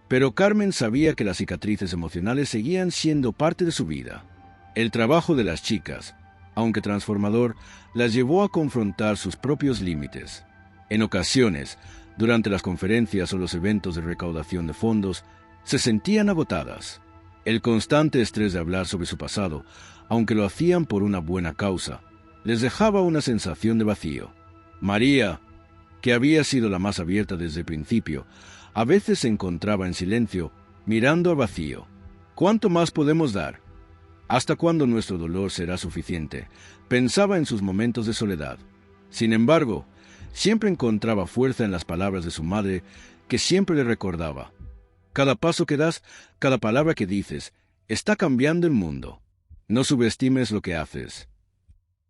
pero Carmen sabía que las cicatrices emocionales seguían siendo parte de su vida. El trabajo de las chicas, aunque transformador, las llevó a confrontar sus propios límites. En ocasiones, durante las conferencias o los eventos de recaudación de fondos, se sentían agotadas. El constante estrés de hablar sobre su pasado, aunque lo hacían por una buena causa, les dejaba una sensación de vacío. María, que había sido la más abierta desde el principio, a veces se encontraba en silencio, mirando al vacío. ¿Cuánto más podemos dar? ¿Hasta cuándo nuestro dolor será suficiente? Pensaba en sus momentos de soledad. Sin embargo, siempre encontraba fuerza en las palabras de su madre, que siempre le recordaba: cada paso que das, cada palabra que dices, está cambiando el mundo. No subestimes lo que haces.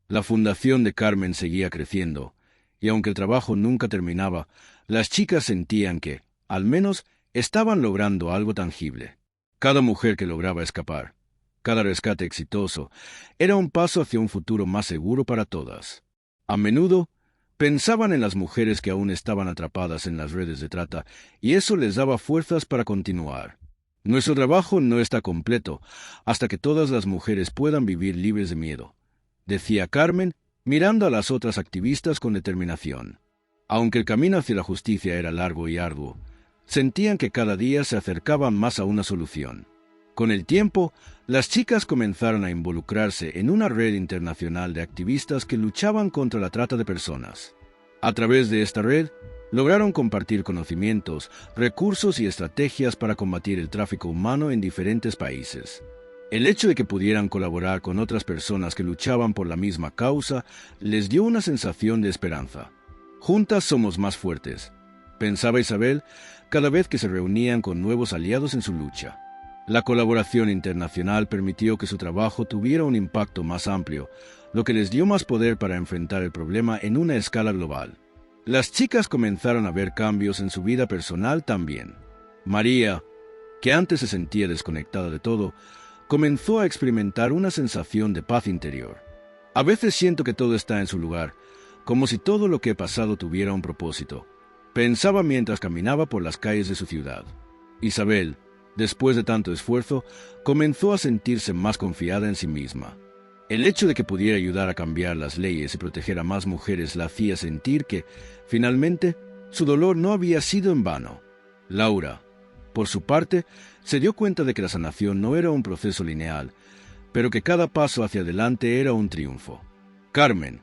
La fundación de Carmen seguía creciendo, y aunque el trabajo nunca terminaba, las chicas sentían que, al menos, estaban logrando algo tangible. Cada mujer que lograba escapar, Cada rescate exitoso era un paso hacia un futuro más seguro para todas. A menudo, pensaban en las mujeres que aún estaban atrapadas en las redes de trata, y eso les daba fuerzas para continuar. Nuestro trabajo no está completo hasta que todas las mujeres puedan vivir libres de miedo, decía Carmen, mirando a las otras activistas con determinación. Aunque el camino hacia la justicia era largo y arduo, sentían que cada día se acercaban más a una solución. Con el tiempo, las chicas comenzaron a involucrarse en una red internacional de activistas que luchaban contra la trata de personas. A través de esta red, lograron compartir conocimientos, recursos y estrategias para combatir el tráfico humano en diferentes países. El hecho de que pudieran colaborar con otras personas que luchaban por la misma causa les dio una sensación de esperanza. Juntas somos más fuertes, pensaba Isabel cada vez que se reunían con nuevos aliados en su lucha. La colaboración internacional permitió que su trabajo tuviera un impacto más amplio, lo que les dio más poder para enfrentar el problema en una escala global. Las chicas comenzaron a ver cambios en su vida personal también. María, que antes se sentía desconectada de todo, comenzó a experimentar una sensación de paz interior. A veces siento que todo está en su lugar, como si todo lo que he pasado tuviera un propósito, pensaba mientras caminaba por las calles de su ciudad. Isabel, después de tanto esfuerzo, comenzó a sentirse más confiada en sí misma. El hecho de que pudiera ayudar a cambiar las leyes y proteger a más mujeres la hacía sentir que, finalmente, su dolor no había sido en vano. Laura, por su parte, se dio cuenta de que la sanación no era un proceso lineal, pero que cada paso hacia adelante era un triunfo. Carmen,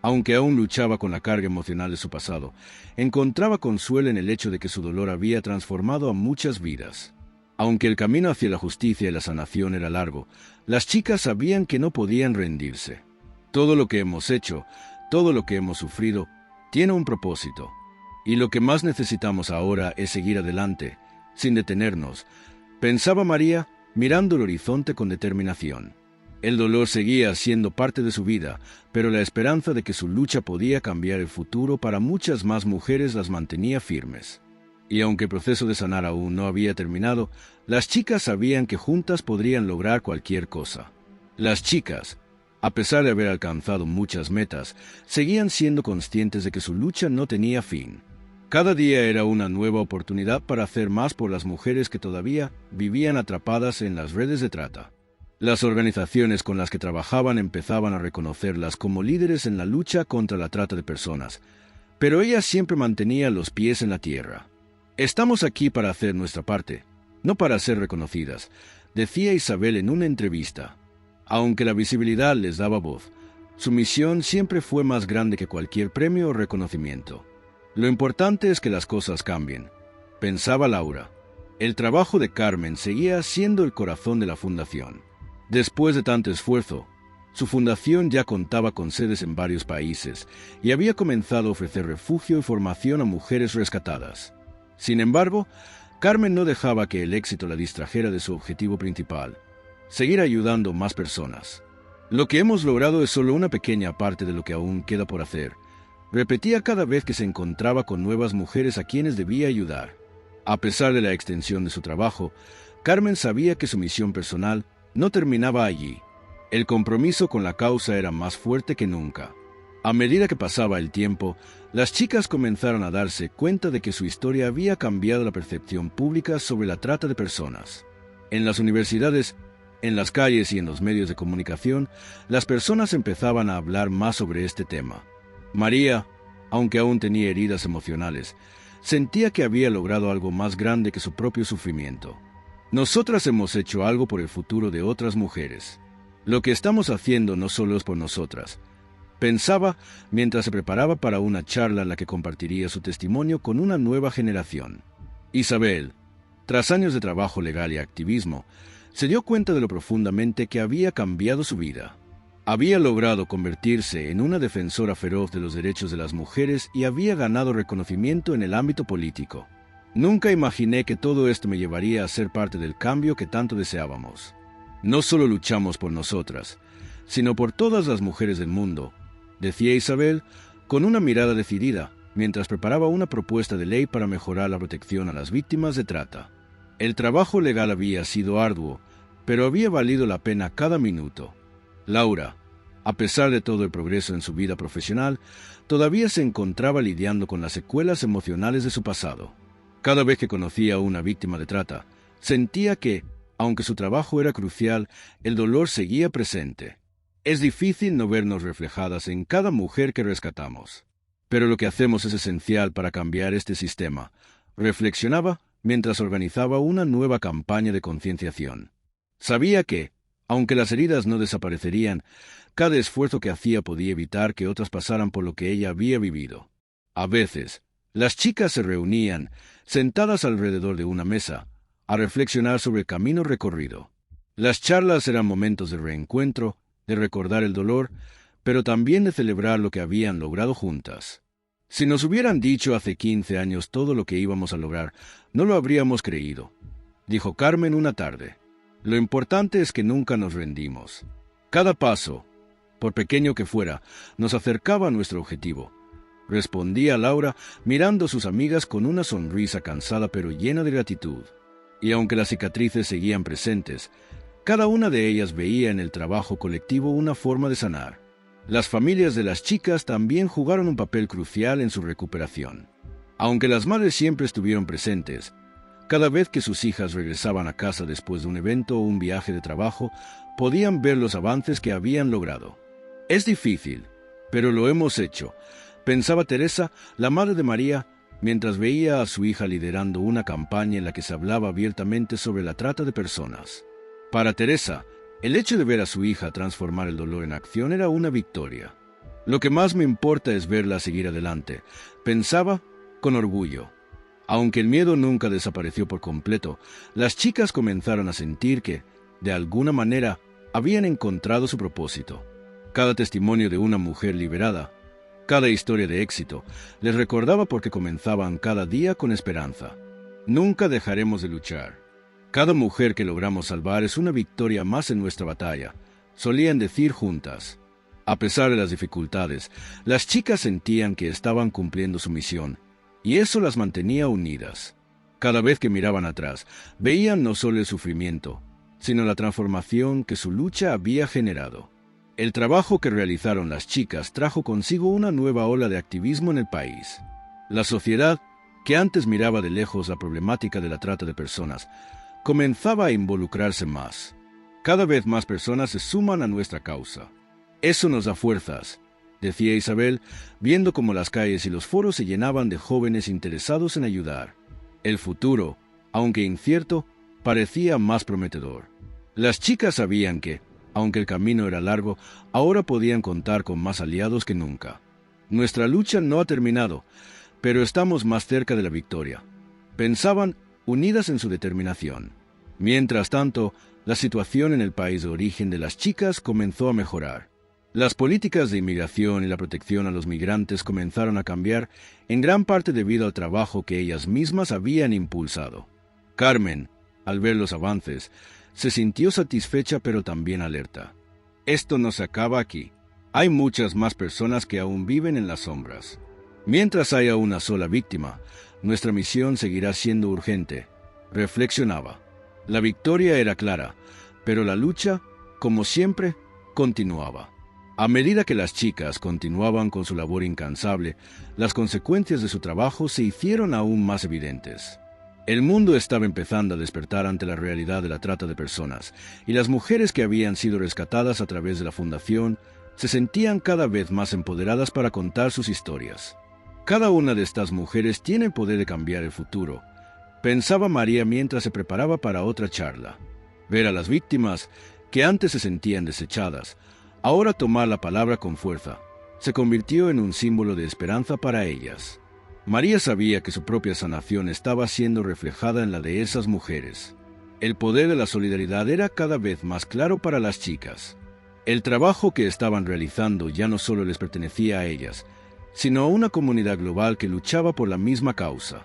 aunque aún luchaba con la carga emocional de su pasado, encontraba consuelo en el hecho de que su dolor había transformado a muchas vidas. Aunque el camino hacia la justicia y la sanación era largo, las chicas sabían que no podían rendirse. Todo lo que hemos hecho, todo lo que hemos sufrido, tiene un propósito. Y lo que más necesitamos ahora es seguir adelante, sin detenernos, pensaba María, mirando el horizonte con determinación. El dolor seguía siendo parte de su vida, pero la esperanza de que su lucha podía cambiar el futuro para muchas más mujeres las mantenía firmes. Y aunque el proceso de sanar aún no había terminado, las chicas sabían que juntas podrían lograr cualquier cosa. Las chicas, a pesar de haber alcanzado muchas metas, seguían siendo conscientes de que su lucha no tenía fin. Cada día era una nueva oportunidad para hacer más por las mujeres que todavía vivían atrapadas en las redes de trata. Las organizaciones con las que trabajaban empezaban a reconocerlas como líderes en la lucha contra la trata de personas, pero ellas siempre mantenían los pies en la tierra. Estamos aquí para hacer nuestra parte, no para ser reconocidas, decía Isabel en una entrevista. Aunque la visibilidad les daba voz, su misión siempre fue más grande que cualquier premio o reconocimiento. Lo importante es que las cosas cambien, pensaba Laura. El trabajo de Carmen seguía siendo el corazón de la fundación. Después de tanto esfuerzo, su fundación ya contaba con sedes en varios países y había comenzado a ofrecer refugio y formación a mujeres rescatadas. Sin embargo, Carmen no dejaba que el éxito la distrajera de su objetivo principal, seguir ayudando a más personas. Lo que hemos logrado es solo una pequeña parte de lo que aún queda por hacer, repetía cada vez que se encontraba con nuevas mujeres a quienes debía ayudar. A pesar de la extensión de su trabajo, Carmen sabía que su misión personal no terminaba allí. El compromiso con la causa era más fuerte que nunca. A medida que pasaba el tiempo, las chicas comenzaron a darse cuenta de que su historia había cambiado la percepción pública sobre la trata de personas. En las universidades, en las calles y en los medios de comunicación, las personas empezaban a hablar más sobre este tema. María, aunque aún tenía heridas emocionales, sentía que había logrado algo más grande que su propio sufrimiento. Nosotras hemos hecho algo por el futuro de otras mujeres. Lo que estamos haciendo no solo es por nosotras, pensaba mientras se preparaba para una charla en la que compartiría su testimonio con una nueva generación. Isabel, tras años de trabajo legal y activismo, se dio cuenta de lo profundamente que había cambiado su vida. Había logrado convertirse en una defensora feroz de los derechos de las mujeres y había ganado reconocimiento en el ámbito político. Nunca imaginé que todo esto me llevaría a ser parte del cambio que tanto deseábamos. No solo luchamos por nosotras, sino por todas las mujeres del mundo, decía Isabel con una mirada decidida, mientras preparaba una propuesta de ley para mejorar la protección a las víctimas de trata. El trabajo legal había sido arduo, pero había valido la pena cada minuto. Laura, a pesar de todo el progreso en su vida profesional, todavía se encontraba lidiando con las secuelas emocionales de su pasado. Cada vez que conocía a una víctima de trata, sentía que, aunque su trabajo era crucial, el dolor seguía presente. Es difícil no vernos reflejadas en cada mujer que rescatamos. Pero lo que hacemos es esencial para cambiar este sistema, reflexionaba mientras organizaba una nueva campaña de concienciación. Sabía que, aunque las heridas no desaparecerían, cada esfuerzo que hacía podía evitar que otras pasaran por lo que ella había vivido. A veces, las chicas se reunían, sentadas alrededor de una mesa, a reflexionar sobre el camino recorrido. Las charlas eran momentos de reencuentro, de recordar el dolor, pero también de celebrar lo que habían logrado juntas. Si nos hubieran dicho hace 15 años todo lo que íbamos a lograr, no lo habríamos creído, dijo Carmen una tarde. Lo importante es que nunca nos rendimos. Cada paso, por pequeño que fuera, nos acercaba a nuestro objetivo, respondía Laura mirando a sus amigas con una sonrisa cansada pero llena de gratitud. Y aunque las cicatrices seguían presentes, cada una de ellas veía en el trabajo colectivo una forma de sanar. Las familias de las chicas también jugaron un papel crucial en su recuperación. Aunque las madres siempre estuvieron presentes, cada vez que sus hijas regresaban a casa después de un evento o un viaje de trabajo, podían ver los avances que habían logrado. Es difícil, pero lo hemos hecho, pensaba Teresa, la madre de María, mientras veía a su hija liderando una campaña en la que se hablaba abiertamente sobre la trata de personas. Para Teresa, el hecho de ver a su hija transformar el dolor en acción era una victoria. Lo que más me importa es verla seguir adelante, pensaba con orgullo. Aunque el miedo nunca desapareció por completo, las chicas comenzaron a sentir que, de alguna manera, habían encontrado su propósito. Cada testimonio de una mujer liberada, cada historia de éxito, les recordaba por qué comenzaban cada día con esperanza. Nunca dejaremos de luchar. Cada mujer que logramos salvar es una victoria más en nuestra batalla, solían decir juntas. A pesar de las dificultades, las chicas sentían que estaban cumpliendo su misión, y eso las mantenía unidas. Cada vez que miraban atrás, veían no solo el sufrimiento, sino la transformación que su lucha había generado. El trabajo que realizaron las chicas trajo consigo una nueva ola de activismo en el país. La sociedad, que antes miraba de lejos la problemática de la trata de personas, comenzaba a involucrarse más. Cada vez más personas se suman a nuestra causa. Eso nos da fuerzas, decía Isabel, viendo cómo las calles y los foros se llenaban de jóvenes interesados en ayudar. El futuro, aunque incierto, parecía más prometedor. Las chicas sabían que, aunque el camino era largo, ahora podían contar con más aliados que nunca. Nuestra lucha no ha terminado, pero estamos más cerca de la victoria. Pensaban, unidas en su determinación. Mientras tanto, la situación en el país de origen de las chicas comenzó a mejorar. Las políticas de inmigración y la protección a los migrantes comenzaron a cambiar, en gran parte debido al trabajo que ellas mismas habían impulsado. Carmen, al ver los avances, se sintió satisfecha pero también alerta. Esto no se acaba aquí. Hay muchas más personas que aún viven en las sombras. Mientras haya una sola víctima, nuestra misión seguirá siendo urgente, reflexionaba. La victoria era clara, pero la lucha, como siempre, continuaba. A medida que las chicas continuaban con su labor incansable, las consecuencias de su trabajo se hicieron aún más evidentes. El mundo estaba empezando a despertar ante la realidad de la trata de personas, y las mujeres que habían sido rescatadas a través de la fundación se sentían cada vez más empoderadas para contar sus historias. Cada una de estas mujeres tiene el poder de cambiar el futuro, pensaba María mientras se preparaba para otra charla. Ver a las víctimas, que antes se sentían desechadas, ahora tomar la palabra con fuerza, se convirtió en un símbolo de esperanza para ellas. María sabía que su propia sanación estaba siendo reflejada en la de esas mujeres. El poder de la solidaridad era cada vez más claro para las chicas. El trabajo que estaban realizando ya no solo les pertenecía a ellas, sino a una comunidad global que luchaba por la misma causa.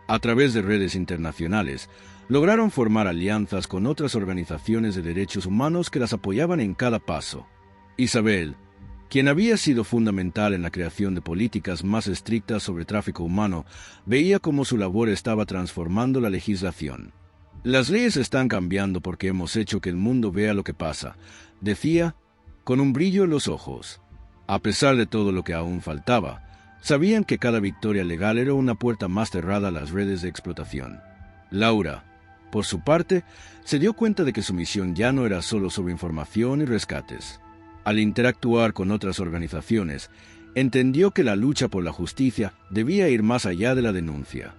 A través de redes internacionales, lograron formar alianzas con otras organizaciones de derechos humanos que las apoyaban en cada paso. Isabel, quien había sido fundamental en la creación de políticas más estrictas sobre tráfico humano, veía cómo su labor estaba transformando la legislación. Las leyes están cambiando porque hemos hecho que el mundo vea lo que pasa, decía, con un brillo en los ojos. A pesar de todo lo que aún faltaba, sabían que cada victoria legal era una puerta más cerrada a las redes de explotación. Laura, por su parte, se dio cuenta de que su misión ya no era solo sobre información y rescates. Al interactuar con otras organizaciones, entendió que la lucha por la justicia debía ir más allá de la denuncia.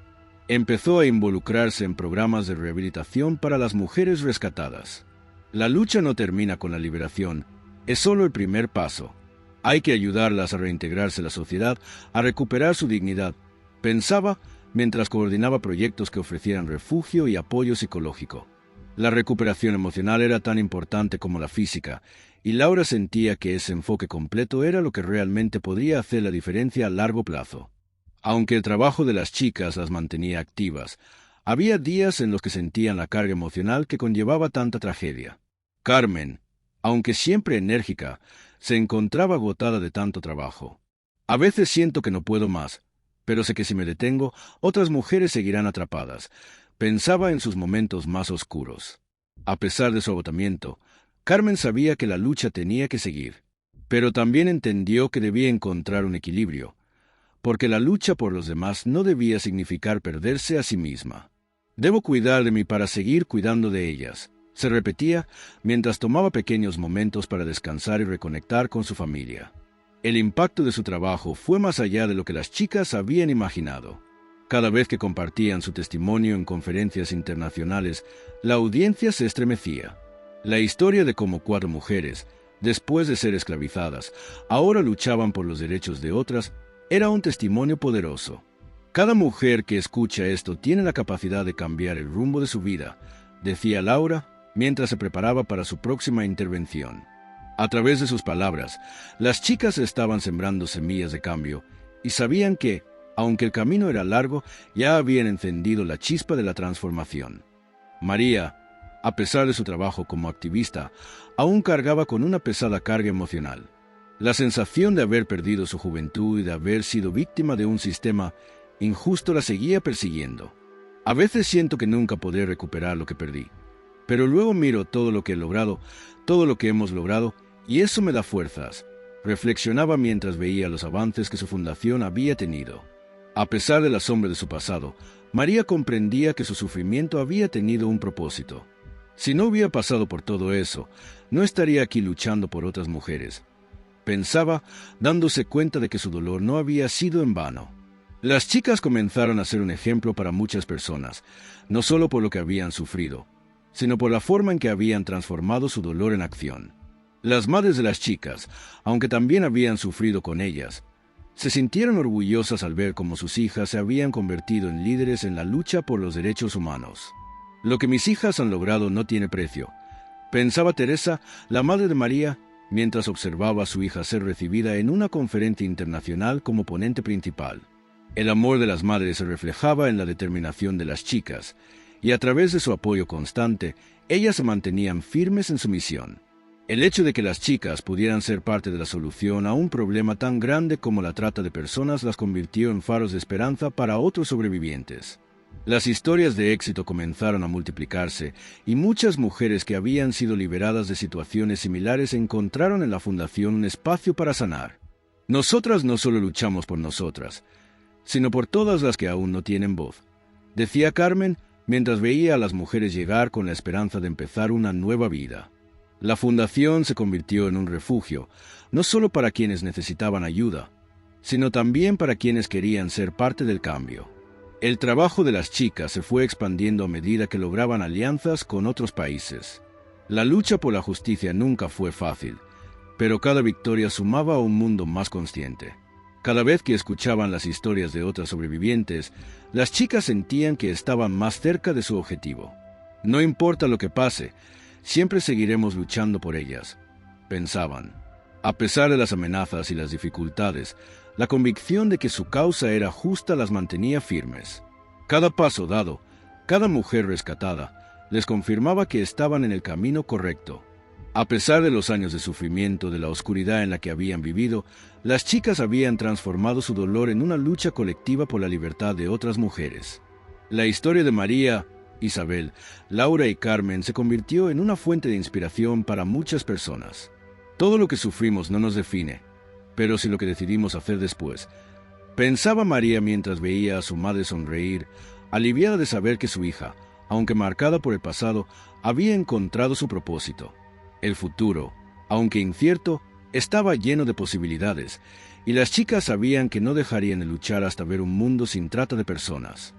Empezó a involucrarse en programas de rehabilitación para las mujeres rescatadas. La lucha no termina con la liberación, es solo el primer paso. Hay que ayudarlas a reintegrarse a la sociedad, a recuperar su dignidad, pensaba mientras coordinaba proyectos que ofrecieran refugio y apoyo psicológico. La recuperación emocional era tan importante como la física, y Laura sentía que ese enfoque completo era lo que realmente podría hacer la diferencia a largo plazo. Aunque el trabajo de las chicas las mantenía activas, había días en los que sentían la carga emocional que conllevaba tanta tragedia. Carmen, aunque siempre enérgica, se encontraba agotada de tanto trabajo. A veces siento que no puedo más, pero sé que si me detengo, otras mujeres seguirán atrapadas, pensaba en sus momentos más oscuros. A pesar de su agotamiento, Carmen sabía que la lucha tenía que seguir, pero también entendió que debía encontrar un equilibrio, porque la lucha por los demás no debía significar perderse a sí misma. Debo cuidar de mí para seguir cuidando de ellas, se repetía mientras tomaba pequeños momentos para descansar y reconectar con su familia. El impacto de su trabajo fue más allá de lo que las chicas habían imaginado. Cada vez que compartían su testimonio en conferencias internacionales, la audiencia se estremecía. La historia de cómo 4 mujeres, después de ser esclavizadas, ahora luchaban por los derechos de otras, era un testimonio poderoso. Cada mujer que escucha esto tiene la capacidad de cambiar el rumbo de su vida, decía Laura mientras se preparaba para su próxima intervención. A través de sus palabras, las chicas estaban sembrando semillas de cambio y sabían que, aunque el camino era largo, ya habían encendido la chispa de la transformación. María, a pesar de su trabajo como activista, aún cargaba con una pesada carga emocional. La sensación de haber perdido su juventud y de haber sido víctima de un sistema injusto la seguía persiguiendo. A veces siento que nunca podré recuperar lo que perdí, pero luego miro todo lo que he logrado, todo lo que hemos logrado, y eso me da fuerzas, reflexionaba mientras veía los avances que su fundación había tenido. A pesar de la sombra de su pasado, María comprendía que su sufrimiento había tenido un propósito. Si no hubiera pasado por todo eso, no estaría aquí luchando por otras mujeres. Pensaba, dándose cuenta de que su dolor no había sido en vano. Las chicas comenzaron a ser un ejemplo para muchas personas, no solo por lo que habían sufrido, sino por la forma en que habían transformado su dolor en acción. Las madres de las chicas, aunque también habían sufrido con ellas, se sintieron orgullosas al ver cómo sus hijas se habían convertido en líderes en la lucha por los derechos humanos. Lo que mis hijas han logrado no tiene precio, pensaba Teresa, la madre de María, mientras observaba a su hija ser recibida en una conferencia internacional como ponente principal. El amor de las madres se reflejaba en la determinación de las chicas, y a través de su apoyo constante, ellas se mantenían firmes en su misión. El hecho de que las chicas pudieran ser parte de la solución a un problema tan grande como la trata de personas las convirtió en faros de esperanza para otros sobrevivientes. Las historias de éxito comenzaron a multiplicarse y muchas mujeres que habían sido liberadas de situaciones similares encontraron en la Fundación un espacio para sanar. Nosotras no solo luchamos por nosotras, sino por todas las que aún no tienen voz, decía Carmen mientras veía a las mujeres llegar con la esperanza de empezar una nueva vida. La Fundación se convirtió en un refugio, no solo para quienes necesitaban ayuda, sino también para quienes querían ser parte del cambio. El trabajo de las chicas se fue expandiendo a medida que lograban alianzas con otros países. La lucha por la justicia nunca fue fácil, pero cada victoria sumaba a un mundo más consciente. Cada vez que escuchaban las historias de otras sobrevivientes, las chicas sentían que estaban más cerca de su objetivo. No importa lo que pase, siempre seguiremos luchando por ellas, pensaban. A pesar de las amenazas y las dificultades, la convicción de que su causa era justa las mantenía firmes. Cada paso dado, cada mujer rescatada, les confirmaba que estaban en el camino correcto. A pesar de los años de sufrimiento, de la oscuridad en la que habían vivido, las chicas habían transformado su dolor en una lucha colectiva por la libertad de otras mujeres. La historia de María Isabel, Laura y Carmen se convirtió en una fuente de inspiración para muchas personas. Todo lo que sufrimos no nos define, pero sí lo que decidimos hacer después. Pensaba María mientras veía a su madre sonreír, aliviada de saber que su hija, aunque marcada por el pasado, había encontrado su propósito. El futuro, aunque incierto, estaba lleno de posibilidades, y las chicas sabían que no dejarían de luchar hasta ver un mundo sin trata de personas.